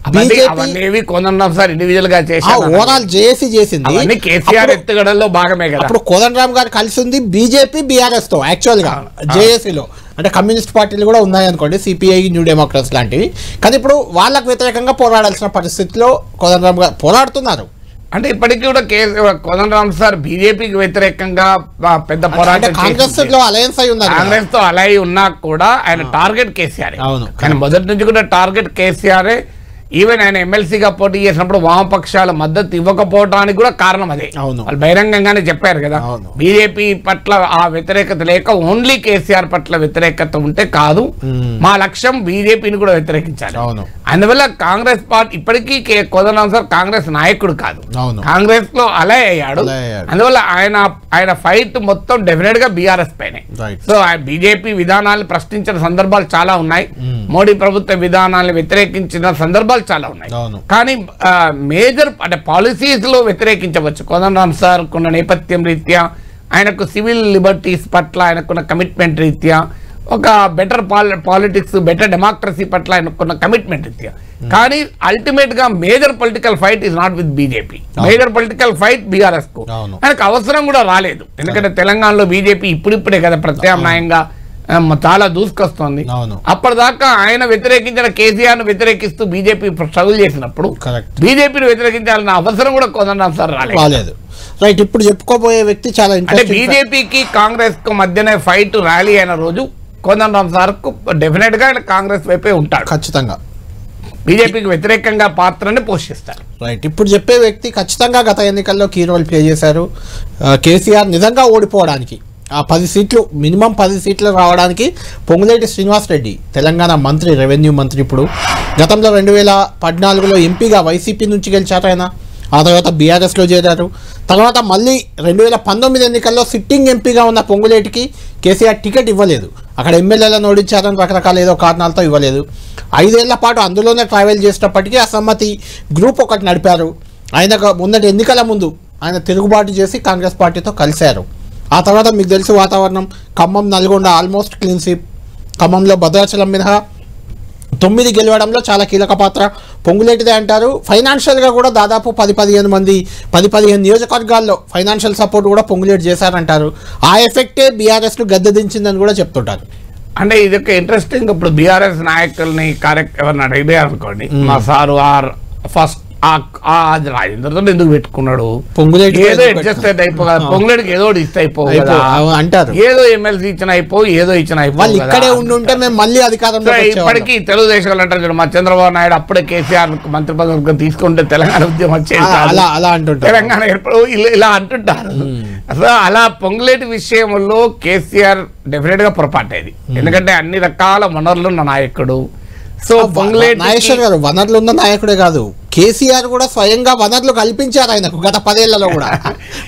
అవన్నీ కోదండరామ్ సార్ ఇండివిజువల్ గా చేశారు. ఓవరాల్ జేఏసీ చేసింది కేసీఆర్ ఎత్తుగడల్లో భాగమే కదా. అప్పుడు కోదండరామ్ గారు కలిసి ఉంది బీజేపీ బీఆర్ఎస్ తో. యాక్చువల్ గా జేఏసీలో అంటే కమ్యూనిస్ట్ పార్టీలు కూడా ఉన్నాయనుకోండి, సిపిఐ, న్యూ డెమోక్రట్స్ లాంటివి. కానీ ఇప్పుడు వాళ్ళకు వ్యతిరేకంగా పోరాడాల్సిన పరిస్థితిలో కోదండరామ్ గారు పోరాడుతున్నారు. అంటే ఇప్పటికీ కూడా కోదండరామ్ సార్ బీజేపీకి వ్యతిరేకంగా పెద్ద పోరాటం, కాంగ్రెస్ లో అలయన్స్ అయి ఉన్నారు. కాంగ్రెస్ తో అలై ఉన్నా కూడా ఆయన టార్గెట్ కేసీఆర్. కానీ మొదటి నుంచి కూడా టార్గెట్ కేసీఆర్. ఈవెన్ ఆయన ఎమ్మెల్సీగా పోటీ చేసినప్పుడు వామపక్షాల మద్దతు ఇవ్వకపోవడానికి కూడా కారణం అదే. వాళ్ళు బహిరంగంగానే చెప్పారు కదా, బీజేపీ పట్ల ఆ వ్యతిరేకత లేక ఓన్లీ కేసీఆర్ పట్ల వ్యతిరేకత ఉంటే కాదు, మా లక్ష్యం బీజేపీని కూడా వ్యతిరేకించాలి. అందువల్ల కాంగ్రెస్ పార్టీ ఇప్పటికీ కోదండరామ్ సార్ కాంగ్రెస్ నాయకుడు కాదు, కాంగ్రెస్ లో అలై అయ్యాడు. అందువల్ల ఆయన ఫైట్ మొత్తం డెఫినెట్ గా బీఆర్ఎస్ పైనే. సో బీజేపీ విధానాలను ప్రశ్నించిన సందర్భాలు చాలా ఉన్నాయి, మోడీ ప్రభుత్వ విధానాలను వ్యతిరేకించిన సందర్భాలు చాలా ఉన్నాయి. కానీ మేజర్ అంటే పాలసీస్ లో వ్యతిరేకించవచ్చు. కోదండరామ్ సార్ కొన్న నేపథ్యం రీత్యా, ఆయనకు సివిల్ లిబర్టీస్ పట్ల ఆయనకున్న కమిట్మెంట్ రీత్యా, ఒక బెటర్ పాలిటిక్స్, బెటర్ డెమోక్రసీ పట్ల ఆయనకున్న కమిట్మెంట్ రీత్యా. కానీ అల్టిమేట్ గా major political fight is not with BJP, major political fight BRS కు. ఆయనకు అవసరం కూడా రాలేదు, ఎందుకంటే తెలంగాణలో బీజేపీ ఇప్పుడిప్పుడే కదా ప్రత్యామ్నాయంగా చాలా దూసుకొస్తుంది. అప్పటిదాకా ఆయన వ్యతిరేకించిన కేసీఆర్ ను వ్యతిరేకిస్తూ బీజేపీ స్ట్రగుల్ చేసినప్పుడు బీజేపీని వ్యతిరేకించాలన్న అవసరం కూడా కోదండరామ్ సార్ రాలేదు. రైట్, ఇప్పుడు చెప్పుకోబోయే వ్యక్తి చాలా అంటే బీజేపీకి కాంగ్రెస్ కు మధ్యనే ఫైట్ ర్యాలీ అయిన రోజు కోదండరామ్ సార్ కు డెఫినెట్ గా కాంగ్రెస్ వైపే ఉంటాడు, ఖచ్చితంగా బీజేపీకి వ్యతిరేకంగా పాత్రని పోషిస్తారు. రైట్, ఇప్పుడు చెప్పే వ్యక్తి ఖచ్చితంగా గత ఎన్నికల్లో కీ రోల్ ప్లే చేశారు. కేసీఆర్ నిజంగా ఓడిపోవడానికి ఆ 10 సీట్లు, మినిమం 10 సీట్లు రావడానికి పొంగులేటి శ్రీనివాసరెడ్డి, తెలంగాణ మంత్రి, రెవెన్యూ మంత్రి. ఇప్పుడు గతంలో 2014లో ఎంపీగా వైసీపీ నుంచి గెలిచారు ఆయన. ఆ తర్వాత బీఆర్ఎస్లో చేరారు. తర్వాత మళ్ళీ 2019 ఎన్నికల్లో సిట్టింగ్ ఎంపీగా ఉన్న పొంగులేటికి కేసీఆర్ టికెట్ ఇవ్వలేదు. అక్కడ ఎమ్మెల్యేలను ఓడించారని రకరకాల ఏదో కారణాలతో ఇవ్వలేదు. 5 ఏళ్ల పాటు అందులోనే ట్రావెల్ చేసినప్పటికీ అసమ్మతి గ్రూప్ ఒకటి నడిపారు. ఆయన ముందటి ఎన్నికల ముందు ఆయన తిరుగుబాటు చేసి కాంగ్రెస్ పార్టీతో కలిశారు. ఆ తర్వాత మీకు తెలిసి వాతావరణం, Khammam, Nalgonda almost clean sweep. ఖమ్మంలో భద్రాచలం మినహా 9 గెలవడంలో చాలా కీలక పాత్ర పొంగులేటిదే అంటారు. ఫైనాన్షియల్గా కూడా దాదాపు 10-15 మంది 10-15 నియోజకవర్గాల్లో ఫైనాన్షియల్ సపోర్ట్ కూడా పొంగులేటి చేశారంటారు. ఆ ఎఫెక్టే బీఆర్ఎస్ను గద్దెదించిందని కూడా చెప్తుంటారు. అంటే ఇది ఒక ఇంట్రెస్టింగ్. ఇప్పుడు బీఆర్ఎస్ నాయకుల్ని ఎవరిని అడిగే అనుకోండి, మా సారు ఫస్ట్ రాజేంద్రతో ఎందుకు పెట్టుకున్నాడు, ఏదో అడ్జస్ట్ అయితే అయిపోయి పొంగులేడికి ఏదో ఇస్తే అయిపోయి అంటారు, ఏదో ఎమ్మెల్సీ ఇచ్చిన అయిపోయి, ఏదో ఇచ్చిన అయిపోయి, ఇక్కడే ఉండుంటే మేము మళ్ళీ అధికారంలో. ఇప్పటికీ తెలుగుదేశం వాళ్ళు అంటారు, మా చంద్రబాబు నాయుడు అప్పుడే కేసీఆర్ మంత్రి పదవి తీసుకుంటే తెలంగాణ ఉద్యమం వచ్చేది, అలా అంటుంటారు, తెలంగాణ ఎప్పుడు ఇలా అంటుంటారు. అసలు అలా పొంగులేటి విషయంలో కేసీఆర్ డెఫినెట్ గా పొరపాటేది, ఎందుకంటే అన్ని రకాల వనరులున్న నాయకుడు. సో పొంగులేటి నాగేశ్వర్ గారు వనరులు ఉన్న నాయకుడే కాదు, కేసీఆర్ కూడా స్వయంగా వనరులు కల్పించారు ఆయనకు గత 10 ఏళ్లలో కూడా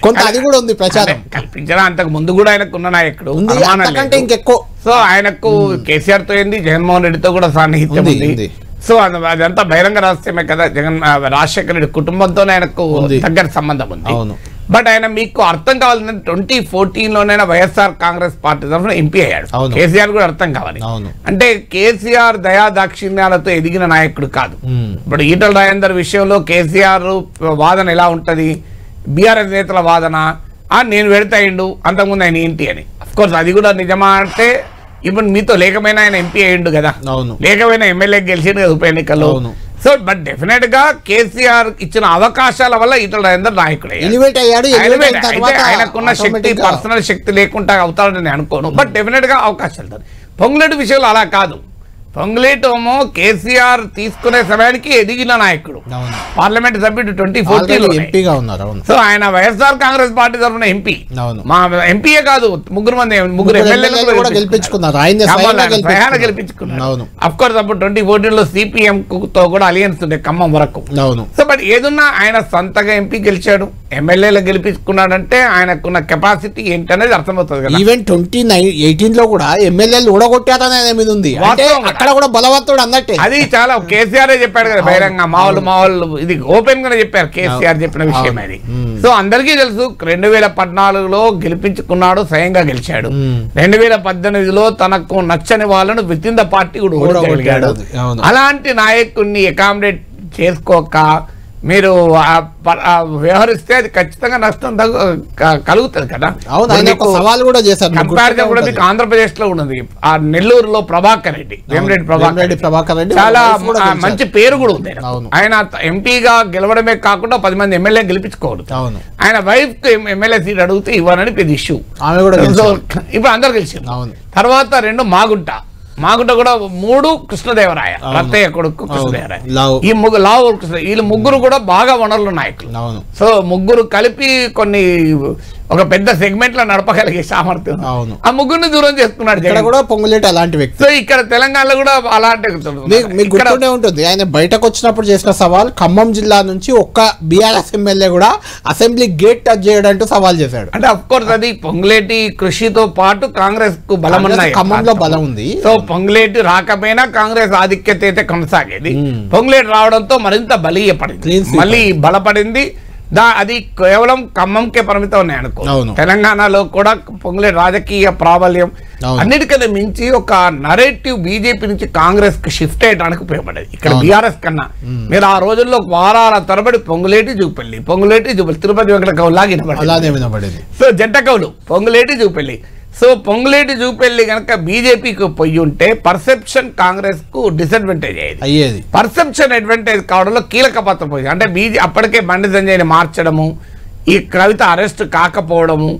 కొంత అది కూడా ఉంది ప్రచారం. కల్పించడం అంతకు ముందు కూడా ఆయనకు ఉన్న నాయకుడు ఉంది, అంతకంటే ఇంకెక్కువ. సో ఆయనకు కేసీఆర్ తో ఏంది, జగన్మోహన్ రెడ్డితో కూడా సాన్నిహిత్యం ఉంది. సో అదంతా బహిరంగ రహస్యమే కదా. రాజశేఖర రెడ్డి కుటుంబంతోనే ఆయనకు దగ్గర సంబంధం ఉంది. బట్ ఆయన మీకు అర్థం కావాలంటే 2014లోనైనా వైఎస్ఆర్ కాంగ్రెస్ పార్టీ తరఫున ఎంపీ అయ్యాడు. కేసీఆర్ కూడా అర్థం కావాలి. అంటే కేసీఆర్ దయా దాక్షిణ్యాలతో ఎదిగిన నాయకుడు కాదు. ఇప్పుడు ఈటల రాజేందర్ విషయంలో కేసీఆర్ వాదన ఎలా ఉంటది, బీఆర్ఎస్ నేతల వాదన నేను వెళ్తాయిండు అంతకుముందు ఆయన ఏంటి అని. అఫ్ కోర్స్ అది కూడా నిజమా అంటే ఇప్పుడు మీతో లేకపోయినా ఆయన ఎంపీ అయ్యిండు కదా, లేకపోయినా ఎమ్మెల్యే గెలిచిండు కదా ఉప ఎన్నికల్లో. సో బట్ డెఫినెట్ గా కేసీఆర్ ఇచ్చిన అవకాశాల వల్ల ఇతడు రాజేందర్ నాయకుడు ఆయనకున్న శక్తి, పర్సనల్ శక్తి లేకుండా అవుతాడని అనుకోను. బట్ డెఫినెట్ గా అవకాశాలు. పొంగులేటి విషయంలో అలా కాదు. పొంగులేటేమో కేసీఆర్ తీసుకునే సమయానికి ఎదిగిన నాయకుడు, పార్లమెంట్ సభ్యుడు 2014. సో ఆయన వైఎస్ఆర్ కాంగ్రెస్ పార్టీ తరఫున ఎంపీ, మా ఎంపీయే కాదు ముగ్గురు ఎమ్మెల్యేలు కూడా గెలిపించుకున్నారు. అఫ్ కోర్స్ అప్పుడు 2014లో సిపిఎం తో కూడా అలియన్స్ ఉండే ఖమ్మం వరకు. సో బట్ ఏదున్నా ఆయన సొంతగా ఎంపీ గెలిచాడు, ఎమ్మెల్యేలు గెలిపించుకున్నాడంటే ఆయనకున్న కెపాసిటీ ఏంటనేది అర్థమవుతుంది కదా. ఈవెన్ 2018లో కూడా ఎమ్మెల్యేలు ఊడగొట్టారనే మీద ఉంది, అక్కడ కూడా బలవంతుడు అన్నట్టే. అది చాలా కేసీఆర్ చెప్పాడు కదా బహిరంగ, మా వాళ్ళు ఇది ఓపెన్ గా చెప్పారు కేసీఆర్ చెప్పిన విషయం అది. సో అందరికీ తెలుసు 2014లో గెలిపించుకున్నాడు, స్వయంగా గెలిచాడు. 2018లో తనకు నచ్చని వాళ్ళను విత్ ఇన్ ద పార్టీ కూడా ఓడగలిగాడు. అలాంటి నాయకుడిని అకామిడేట్ చేసుకోక మీరు వ్యవహరిస్తే అది ఖచ్చితంగా నష్టం కలుగుతుంది కదా. సవాల్ కూడా చేశారు. కంపారిజన్ కూడా మీకు ఆంధ్రప్రదేశ్ లో ఉన్నది. ఆ నెల్లూరులో ప్రభాకర్ రెడ్డి, వేమిరెడ్డి ప్రభాకర్ రెడ్డి చాలా మంచి పేరు కూడా ఉంది. ఆయన ఎంపీగా గెలవడమే కాకుండా 10 మంది ఎమ్మెల్యే గెలిపించుకోవడం. ఆయన వైఫ్ ఎమ్మెల్యే సీట్ అడిగితే ఇవ్వాలని పెద్ద ఇష్యూ. ఇప్పుడు అందరు గెలిచింది. తర్వాత 2 మాగుంట కూడా 3 కృష్ణదేవరాయ, రత్తయ్య కొడుకు కృష్ణదేవరాయ. ఈ వీళ్ళు ముగ్గురు కూడా బాగా వనరుల నాయకులు. సో ముగ్గురు కలిపి కొన్ని ఒక పెద్ద సెగ్మెంట్ లో నడపగలిగే సామర్థ్యం. ఆ ముగ్గురిని దూరం చేసుకున్నాడు కూడా పొంగులేటి అలాంటి వ్యక్తి. సో ఇక్కడ తెలంగాణలో కూడా అలాంటి ఉంటుంది. ఆయన బయటకు వచ్చినప్పుడు చేసిన సవాల్ ఖమ్మం జిల్లా నుంచి ఒక్క బీఆర్ఎస్ ఎమ్మెల్యే కూడా అసెంబ్లీ గేట్ టచ్ చేయడంటూ సవాల్ చేశాడు. అంటే అఫ్ కోర్స్ అది పొంగులేటి కృషితో పాటు కాంగ్రెస్ కు బలం ఉన్నాయి, ఖమ్మంలో బలం ఉంది. సో పొంగులేటి రాకపోయినా కాంగ్రెస్ ఆధిక్యత అయితే కొనసాగేది. పొంగులేటి రావడంతో మరింత బలీయపడింది, మళ్ళీ బలపడింది. అది కేవలం ఖమ్మంకే పరిమితం ఉన్నాయి అనుకో. తెలంగాణలో కూడా పొంగులేటి రాజకీయ ప్రాబల్యం అన్నిటికన్నా మించి ఒక నరేటివ్ బీజేపీ నుంచి కాంగ్రెస్ కి షిఫ్ట్ అయ్యడానికి ఉపయోగపడేది. ఇక్కడ బీఆర్ఎస్ కన్నా మీరు ఆ రోజుల్లో వారాల తరబడి పొంగులేటి చూపెళ్ళి తిరుపతి వెంకట కౌలు లాగా. సో జంట కౌలు పొంగులేటి చూపెళ్ళి. సో పొంగులేటి చూపెళ్ళి కనుక బీజేపీకి పోయి ఉంటే పర్సెప్షన్ కాంగ్రెస్ కు డిసడ్వాంటేజ్ అయ్యేది. పర్సెప్షన్ అడ్వాంటేజ్ కావడంలో కీలక పాత్ర పోయింది. అంటే అప్పటికే బండి సంజయ్ని మార్చడము, ఈ కవిత అరెస్ట్ కాకపోవడము,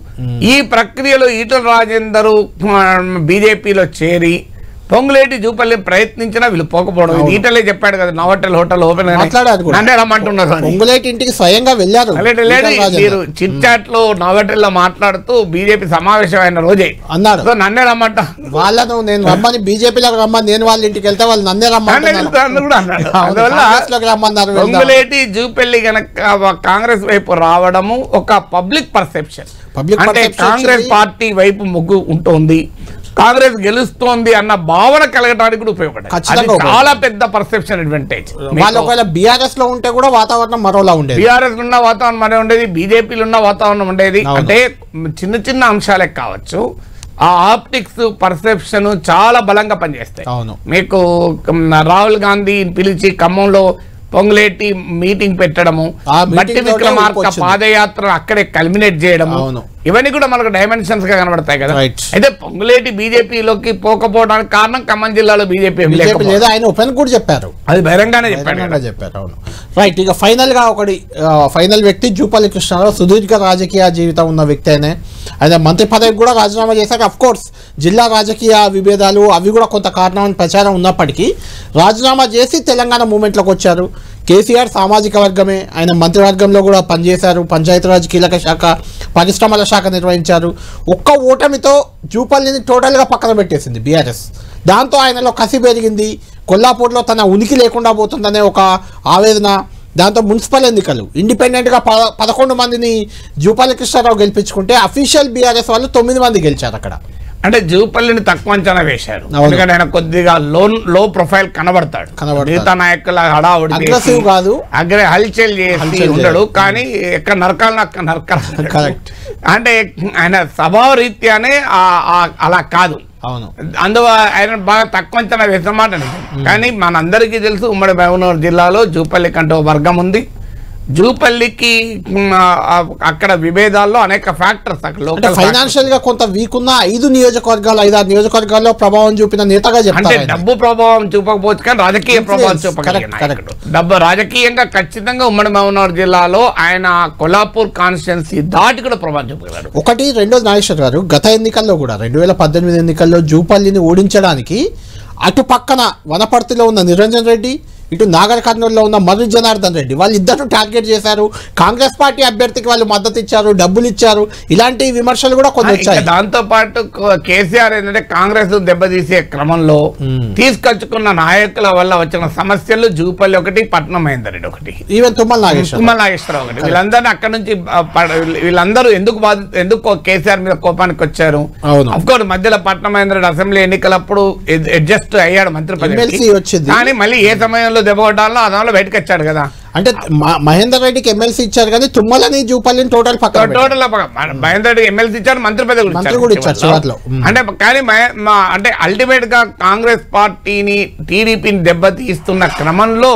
ఈ ప్రక్రియలో ఈటల రాజేందర్ బీజేపీలో చేరి పొంగులేటి చూపల్లి ప్రయత్నించినా వీళ్ళు పోకపోవడం. ఈటలే చెప్పాడు కదా, నవటెల్ హోటల్ ఓపెన్ నన్నే రమ్మంటున్నారు. పొంగులేటి ఇంటికి స్వయంగా వెళ్ళారు. మీరు చిట్ చాట్ లో నవటెల్లో మాట్లాడుతూ బీజేపీ సమావేశం అయిన రోజే అన్నాడు, సో నన్నే రమ్మంట. వాళ్ళను నేను రమ్మని బీజేపీలోకి రమ్మని నేను వాళ్ళ ఇంటికి వెళ్తే వాళ్ళు నన్నే రమ్మన్నారు. పొంగులేటి చూపెల్లి గనక కాంగ్రెస్ వైపు రావడము ఒక పబ్లిక్ పర్సెప్షన్, అంటే కాంగ్రెస్ పార్టీ వైపు మొగ్గు ఉంటుంది, కాంగ్రెస్ గెలుస్తోంది అన్న భావన కలగడానికి కూడా ఉపయోగపడింది. చాలా పెద్ద పర్సెప్షన్ అడ్వాంటేజ్. ఒకవేళ బీఆర్ఎస్ లో ఉంటే కూడా వాతావరణం మరోలా ఉండేది. బీఆర్ఎస్ ఉన్న వాతావరణం మరో ఉండేది, బీజేపీలో ఉన్న వాతావరణం ఉండేది. అంటే చిన్న చిన్న అంశాలే కావచ్చు, ఆ ఆప్టిక్స్ పర్సెప్షన్ చాలా బలంగా పనిచేస్తాయి. మీకు రాహుల్ గాంధీ పిలిచి ఖమ్మంలో పొంగులేటి మీటింగ్ పెట్టడము, బట్టి విక్రమార్క పాదయాత్ర అక్కడే కల్మినేట్ చేయడము, ఇవన్నీ కూడా మనకు డైమెన్షన్స్ గా కనబడతాయి కదా. అయితే పొంగులేటి బీజేపీలోకి పోకపోవడానికి కారణం ఖమ్మం జిల్లాలో బీజేపీ లేదా ఆయన ఓపెన్ కూడా చెప్పారు, అది బహిరంగానే చెప్పారు. అవును రైట్. ఇక ఫైనల్ గా ఫైనల్ వ్యక్తి జూపల్లి కృష్ణారావు, సుదీర్ఘ రాజకీయ జీవితం ఉన్న వ్యక్తి. ఆయన మంత్రి పదవికి కూడా రాజీనామా చేశాక అఫ్ కోర్స్ జిల్లా రాజకీయ విభేదాలు అవి కూడా కొంత కారణం ప్రచారం ఉన్నప్పటికీ రాజీనామా చేసి తెలంగాణ మూవ్మెంట్లోకి వచ్చారు. కేసీఆర్ సామాజిక వర్గమే, ఆయన మంత్రివర్గంలో కూడా పనిచేశారు. పంచాయతీరాజ్ కీలక శాఖ, పరిశ్రమల శాఖ నిర్వహించారు. ఒక్క ఓటమితో జూపల్లిని టోటల్గా పక్కన పెట్టేసింది బీఆర్ఎస్. దాంతో ఆయనలో కసి పెరిగింది. కొల్లాపూర్లో తన ఉనికి లేకుండా పోతుందనే ఒక ఆవేదన, దాంతో మున్సిపల్ ఎన్నికలు ఇండిపెండెంట్గా 11 మందిని జూపల్లి కృష్ణారావు గెలిపించుకుంటే అఫీషియల్ బీఆర్ఎస్ వాళ్ళు 9 మంది గెలిచారు అక్కడ. అంటే జూపల్లిని తక్కువ అంచనా వేశారు, ఎందుకంటే ఆయన కొద్దిగా లో ప్రొఫైల్ కనబడతాడు. మిగతా నాయకుల హడావుడి కాదు, హల్చల్ చేసి ఉండడు, కానీ ఎక్కడ నరకాలను అక్కడ నరకాలి. అంటే ఆయన స్వభావ రీత్యానే అలా కాదు. అవును, అందువల్ల ఆయన బాగా తక్కువ అంచనా వేసిన మాట నిజం. కానీ మనందరికీ తెలుసు ఉమ్మడి మహబూబ్నగర్ జిల్లాలో జూపల్లి కంటూ వర్గం ఉంది. జూపల్లికి అక్కడ విభేదాల్లో అనేక ఫ్యాక్టర్స్, అక్కడ ఫైనాన్షియల్ గా కొంత వీక్ ఉన్న 5 నియోజకవర్గాల్లో ప్రభావం చూపిన నేతగా అంటే డబ్బు ప్రభావం చూపకపోవచ్చు, కానీ రాజకీయ ప్రభావం చూపగలిగిన డబ్బు రాజకీయంగా ఖచ్చితంగా ఉమ్మడి మహబూబ్నగర్ జిల్లాలో ఆయన కొల్లాపూర్ కాన్స్టిట్యున్సీ దాటి కూడా ప్రభావం చూపగలరు. ఒకటి. రెండోది నాగేశ్వర్ గారు, గత ఎన్నికల్లో కూడా 2018 ఎన్నికల్లో జూపల్లిని ఓడించడానికి అటు పక్కన వనపర్తిలో ఉన్న నిరంజన్ రెడ్డి, ఇటు నాగర్ కర్నూలులో ఉన్న మధు జనార్దన్ రెడ్డి వాళ్ళిద్దరూ టార్గెట్ చేశారు. కాంగ్రెస్ పార్టీ అభ్యర్థికి వాళ్ళు మద్దతు ఇచ్చారు, డబ్బులు ఇచ్చారు. ఇలాంటి విమర్శలు కూడా కొన్ని వచ్చాయి. దాంతో పాటు కేసీఆర్ ఏంటంటే కాంగ్రెస్ దెబ్బతీసే క్రమంలో తీసుకొచ్చుకున్న నాయకుల వల్ల వచ్చిన సమస్యలు జూపల్లి ఒకటి, పట్నం మహేందర్ రెడ్డి ఒకటి, ఈవెన్ తుమ్మల నాగేశ్వరరావు ఒకటి, వీళ్ళందరినీ అక్కడ నుంచి వీళ్ళందరూ ఎందుకు కేసీఆర్ మీద కోపానికి వచ్చారు. అఫ్కోర్స్ మధ్యలో పట్నం మహేందర్ రెడ్డి అసెంబ్లీ ఎన్నికలప్పుడు అడ్జస్ట్ అయ్యాడు మంత్రి పదవి, కానీ మళ్ళీ ఏ సమయంలో దెబ్బ కొట్టాలో అదంలో బయటకు వచ్చాడు కదా. అంటే మహేందర్ రెడ్డికి ఎమ్మెల్సీ ఇచ్చారు, కానీ తుమ్మలని జూపల్లిని టోటల్ మహేందర్ రెడ్డి ఎమ్మెల్సీ ఇచ్చారు, మంత్రి పదవి కూడా ఇచ్చారు. అంటే కానీ అంటే అల్టిమేట్ గా కాంగ్రెస్ పార్టీని టీడీపీని దెబ్బతీస్తున్న క్రమంలో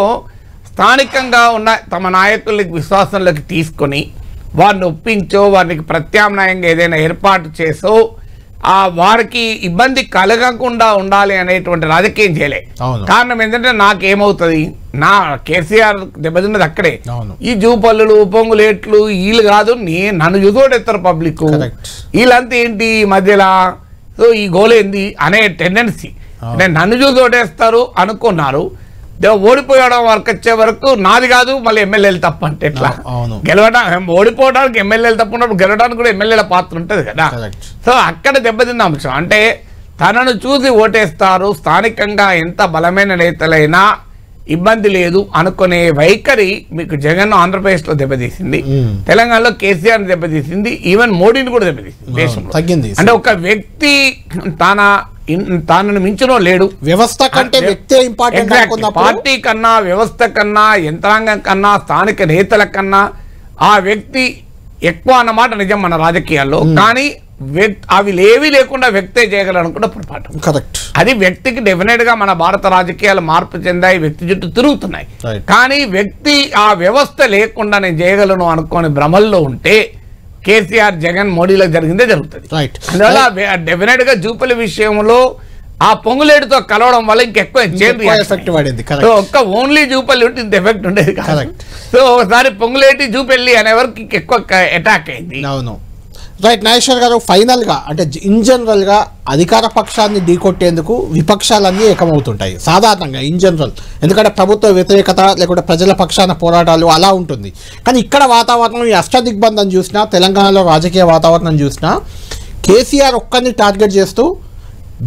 స్థానికంగా ఉన్న తమ నాయకులకి విశ్వాసంలోకి తీసుకొని వారిని ఒప్పించో, వారికి ప్రత్యామ్నాయంగా ఏదైనా ఏర్పాటు చేసో వారికి ఇబ్బంది కలగకుండా ఉండాలి అనేటువంటి రాజకీయం చేయలే. కారణం ఏంటంటే నాకేమవుతుంది, నా కేసీఆర్ దెబ్బతిన్నది అక్కడే. ఈ జూపల్లులు పొంగులేట్లు వీళ్ళు కాదు, నన్ను చూసోడెత్తారు పబ్లిక్, వీళ్ళంతా ఏంటి మధ్యలో, సో ఈ గోలేంది అనే టెండెన్సీ. అంటే నన్ను చూసోడేస్తారు అనుకున్నారు, ఓడిపోయడం వరకు వచ్చే వరకు నాది కాదు, మళ్ళీ ఎమ్మెల్యేలు తప్ప అంటే ఎట్లా గెలవడం, ఓడిపోవడానికి ఎమ్మెల్యేలు తప్పు ఉన్నప్పుడు గెలవడానికి కూడా ఎమ్మెల్యేల పాత్ర ఉంటుంది కదా. సో అక్కడ దెబ్బతిన్న అంశం అంటే తనను చూసి ఓటేస్తారు, స్థానికంగా ఎంత బలమైన నేతలైనా ఇబ్బంది లేదు అనుకునే వైఖరి మీకు జగన్ ఆంధ్రప్రదేశ్ లో దెబ్బతీసింది, తెలంగాణలో కేసీఆర్ దెబ్బతీసింది, ఈవెన్ మోడీని కూడా దెబ్బతీసింది దేశంలో. అంటే ఒక వ్యక్తి తనను మించినో లేడు, వ్యవస్థ కంటే వ్యక్తే ఇంపార్టెంట్. పార్టీ కన్నా, వ్యవస్థ కన్నా, యంత్రాంగం కన్నా, స్థానిక నేతల కన్నా ఆ వ్యక్తి ఎక్కువ అన్నమాట నిజం మన రాజకీయాల్లో. కానీ అవి లేవి లేకుండా వ్యక్తే చేయగలనుకున్న పొరపాటు. కరెక్ట్. అది వ్యక్తికి డెఫినెట్ గా మన భారత రాజకీయాలు మార్పు చెందాయి, వ్యక్తి చుట్టూ తిరుగుతున్నాయి. కానీ వ్యక్తి ఆ వ్యవస్థ లేకుండా నేను చేయగలను అనుకోని భ్రమల్లో ఉంటే కేసీఆర్ జగన్ మోడీలో జరిగిందే జరుగుతుంది. అందువల్ల డెఫినెట్ గా జూపల్లి విషయంలో ఆ పొంగులేటితో కలవడం వల్ల ఇంకెక్కువ ఎఫెక్ట్ పడింది. ఒక్క ఓన్లీ జూపల్లి ఉంటే ఇంత ఎఫెక్ట్ ఉండేది కాదు. సో ఒకసారి పొంగులేటి జూపల్లి అనే వరకు ఇంకెక్కువ అటాక్ అయింది. అవును, రైట్. నాగేశ్వర్ గారు, ఫైనల్గా అంటే ఇన్ జనరల్గా అధికార పక్షాన్ని ఢీకొట్టేందుకు విపక్షాలన్నీ ఏకమవుతుంటాయి సాధారణంగా ఇన్ జనరల్, ఎందుకంటే ప్రభుత్వ వ్యతిరేకత లేకుంటే ప్రజల పక్షాన పోరాటాలు అలా ఉంటుంది. కానీ ఇక్కడ వాతావరణం, ఈ అష్టదిగ్బంధం చూసినా, తెలంగాణలో రాజకీయ వాతావరణం చూసినా కేసీఆర్ ఒక్కరిని టార్గెట్ చేస్తూ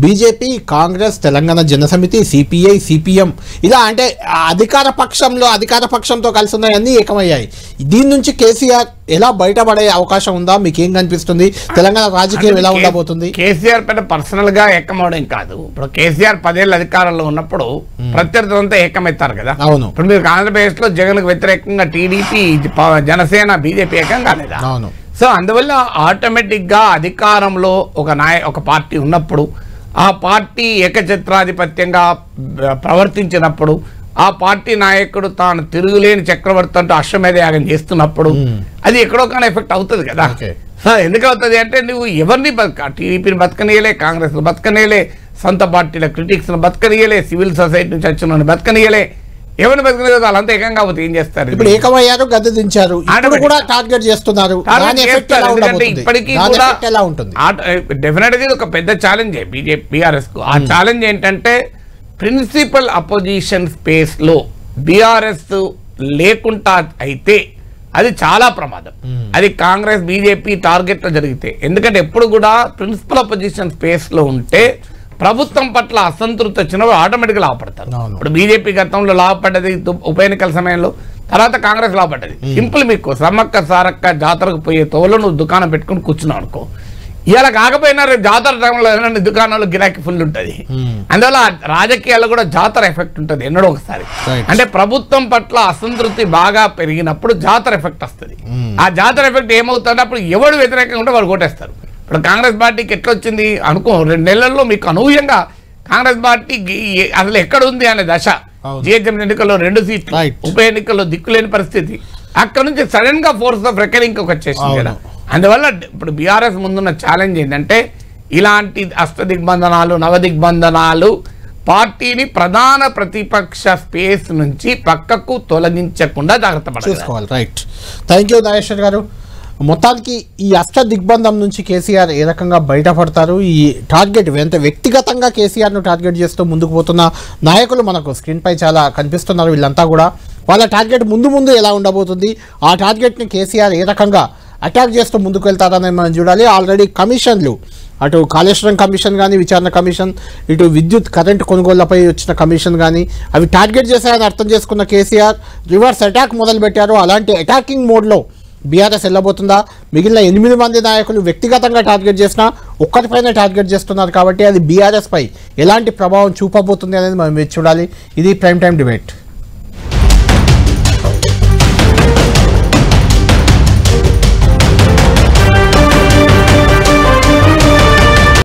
BJP, Congress, Telangana Jana Samithi, CPI, CPM ఇలా అంటే అధికార పక్షంతో కలిసి ఉన్నాయన్నీ ఏకమయ్యాయి. దీని నుంచి కేసీఆర్ ఎలా బయటపడే అవకాశం ఉందా? మీకేం కనిపిస్తుంది? తెలంగాణ రాజకీయం ఎలా ఉండబోతుంది? కేసీఆర్ పైన పర్సనల్ గా ఏకమవడం కాదు. ఇప్పుడు కేసీఆర్ 10 ఏళ్ళ అధికారంలో ఉన్నప్పుడు ప్రత్యర్థులంతా ఏకమవుతారు కదా. అవును. ఇప్పుడు మీరు ఆంధ్రప్రదేశ్ లో జగన్ కు వ్యతిరేకంగా టీడీపీ, జనసేన, బీజేపీ ఏకం కాలేదా? అవును. సో అందువల్ల ఆటోమేటిక్ గా అధికారంలో ఒక పార్టీ ఉన్నప్పుడు, ఆ పార్టీ ఏకఛత్రాధిపత్యంగా ప్రవర్తించినప్పుడు, ఆ పార్టీ నాయకుడు తాను తిరుగులేని చక్రవర్తి అంటూ అశ్వమేధ యాగం చేస్తున్నప్పుడు అది ఎక్కడో కానీ ఎఫెక్ట్ అవుతుంది కదా. ఎందుకు అవుతుంది అంటే నువ్వు ఎవరిని టీడీపీని బతకనీయలే, కాంగ్రెస్ బతకనీయలే, సొంత పార్టీల క్రిటిక్స్ బతకనీయలే, సివిల్ సొసైటీ నుంచి వచ్చిన బతకనీయలే, ఎవరిని బతకలేదు వాళ్ళంతా ఏకంగా పోతే ఏం చేస్తారు? ఇప్పుడు ఏకమయ్యారు, గద్దె దించారు, కూడా టార్గెట్ చేస్తున్నారు. ఇప్పటికీ డెఫినెట్ గా ఒక పెద్ద ఛాలెంజ్ బీఆర్ఎస్ కు. ఆ ఛాలెంజ్ ఏంటంటే ప్రిన్సిపల్ అపోజిషన్ స్పేస్ లో బీఆర్ఎస్ లేకుండా అయితే అది చాలా ప్రమాదం. అది కాంగ్రెస్, బీజేపీ టార్గెట్ లో జరిగితే. ఎందుకంటే ఎప్పుడు కూడా ప్రిన్సిపల్ అపోజిషన్ స్పేస్ లో ఉంటే ప్రభుత్వం పట్ల అసంతృప్తి వచ్చినప్పుడు ఆటోమేటిక్గా లాభపడతారు. ఇప్పుడు బీజేపీ గతంలో లాభపడ్డది ఉప ఎన్నికల సమయంలో, తర్వాత కాంగ్రెస్ లాభపడ్డది. సింపుల్, మీకు సమ్మక్క సారక్క జాతరకు పోయే తోలో నువ్వు దుకాణం పెట్టుకుని కూర్చున్నావు అనుకో, ఇలా కాకపోయినా రేపు జాతర టైంలో ఏమైనా దుకాణాలు గిరాకీ ఫుల్ ఉంటుంది. అందువల్ల రాజకీయాల్లో కూడా జాతర ఎఫెక్ట్ ఉంటుంది ఎన్నడో ఒకసారి. అంటే ప్రభుత్వం పట్ల అసంతృప్తి బాగా పెరిగినప్పుడు జాతర ఎఫెక్ట్ వస్తుంది. ఆ జాతర ఎఫెక్ట్ ఏమవుతుందంటే అప్పుడు ఎవడు వ్యతిరేకంగా ఉంటే వాళ్ళు కొట్టేస్తారు. ఇప్పుడు కాంగ్రెస్ పార్టీకి ఎట్లా వచ్చింది అనుకో, 2 నెలల్లో మీకు అనూహ్యంగా కాంగ్రెస్ పార్టీ అసలు ఎక్కడ ఉంది అనే దశ. జిహెచ్ఎంసీ ఎన్నికల్లో 2 సీట్లు, ఉప ఎన్నికల్లో దిక్కులేని పరిస్థితి, అక్కడ నుంచి సడన్ గా ఫోర్స్ ఆఫ్ రికరింగ్ వచ్చేసింది కదా. అందువల్ల ఇప్పుడు బీఆర్ఎస్ ముందున్న ఛాలెంజ్ ఏంటంటే ఇలాంటి అష్టదిగ్బంధనాలు, నవదిగ్బంధనాలు పార్టీని ప్రధాన ప్రతిపక్ష స్పేస్ నుంచి పక్కకు తొలగించకుండా జాగ్రత్త పడాలి. రైట్, థ్యాంక్ యూ నాగేశ్వర్ గారు. మొత్తానికి ఈ అష్ట దిగ్బంధం నుంచి కేసీఆర్ ఏ రకంగా బయటపడతారు, ఈ టార్గెట్ వ్యక్తిగతంగా కేసీఆర్ను టార్గెట్ చేస్తూ ముందుకు పోతున్న నాయకులు మనకు స్క్రీన్పై చాలా కనిపిస్తున్నారు. వీళ్ళంతా కూడా వాళ్ళ టార్గెట్ ముందు ఎలా ఉండబోతుంది, ఆ టార్గెట్ని కేసీఆర్ ఏ రకంగా అటాక్ చేస్తూ ముందుకు వెళ్తారని మనం చూడాలి. ఆల్రెడీ కమిషన్లు, అటు కాళేశ్వరం కమిషన్ కానీ, విచారణ కమిషన్, ఇటు విద్యుత్ కరెంటు కొనుగోళ్లపై వచ్చిన కమిషన్ కానీ, అవి టార్గెట్ చేశారని అర్థం చేసుకున్న కేసీఆర్ రివర్స్ అటాక్ మొదలుపెట్టారు. అలాంటి అటాకింగ్ మోడ్లో బీఆర్ఎస్ వెళ్ళబోతుందా? మిగిలిన 8 మంది నాయకులు వ్యక్తిగతంగా టార్గెట్ చేసినా ఒక్కరిపైన టార్గెట్ చేస్తున్నారు కాబట్టి అది బీఆర్ఎస్ పై ఎలాంటి ప్రభావం చూపబోతుంది అనేది మనం చూడాలి. ఇది ప్రైమ్ టైం డిబేట్.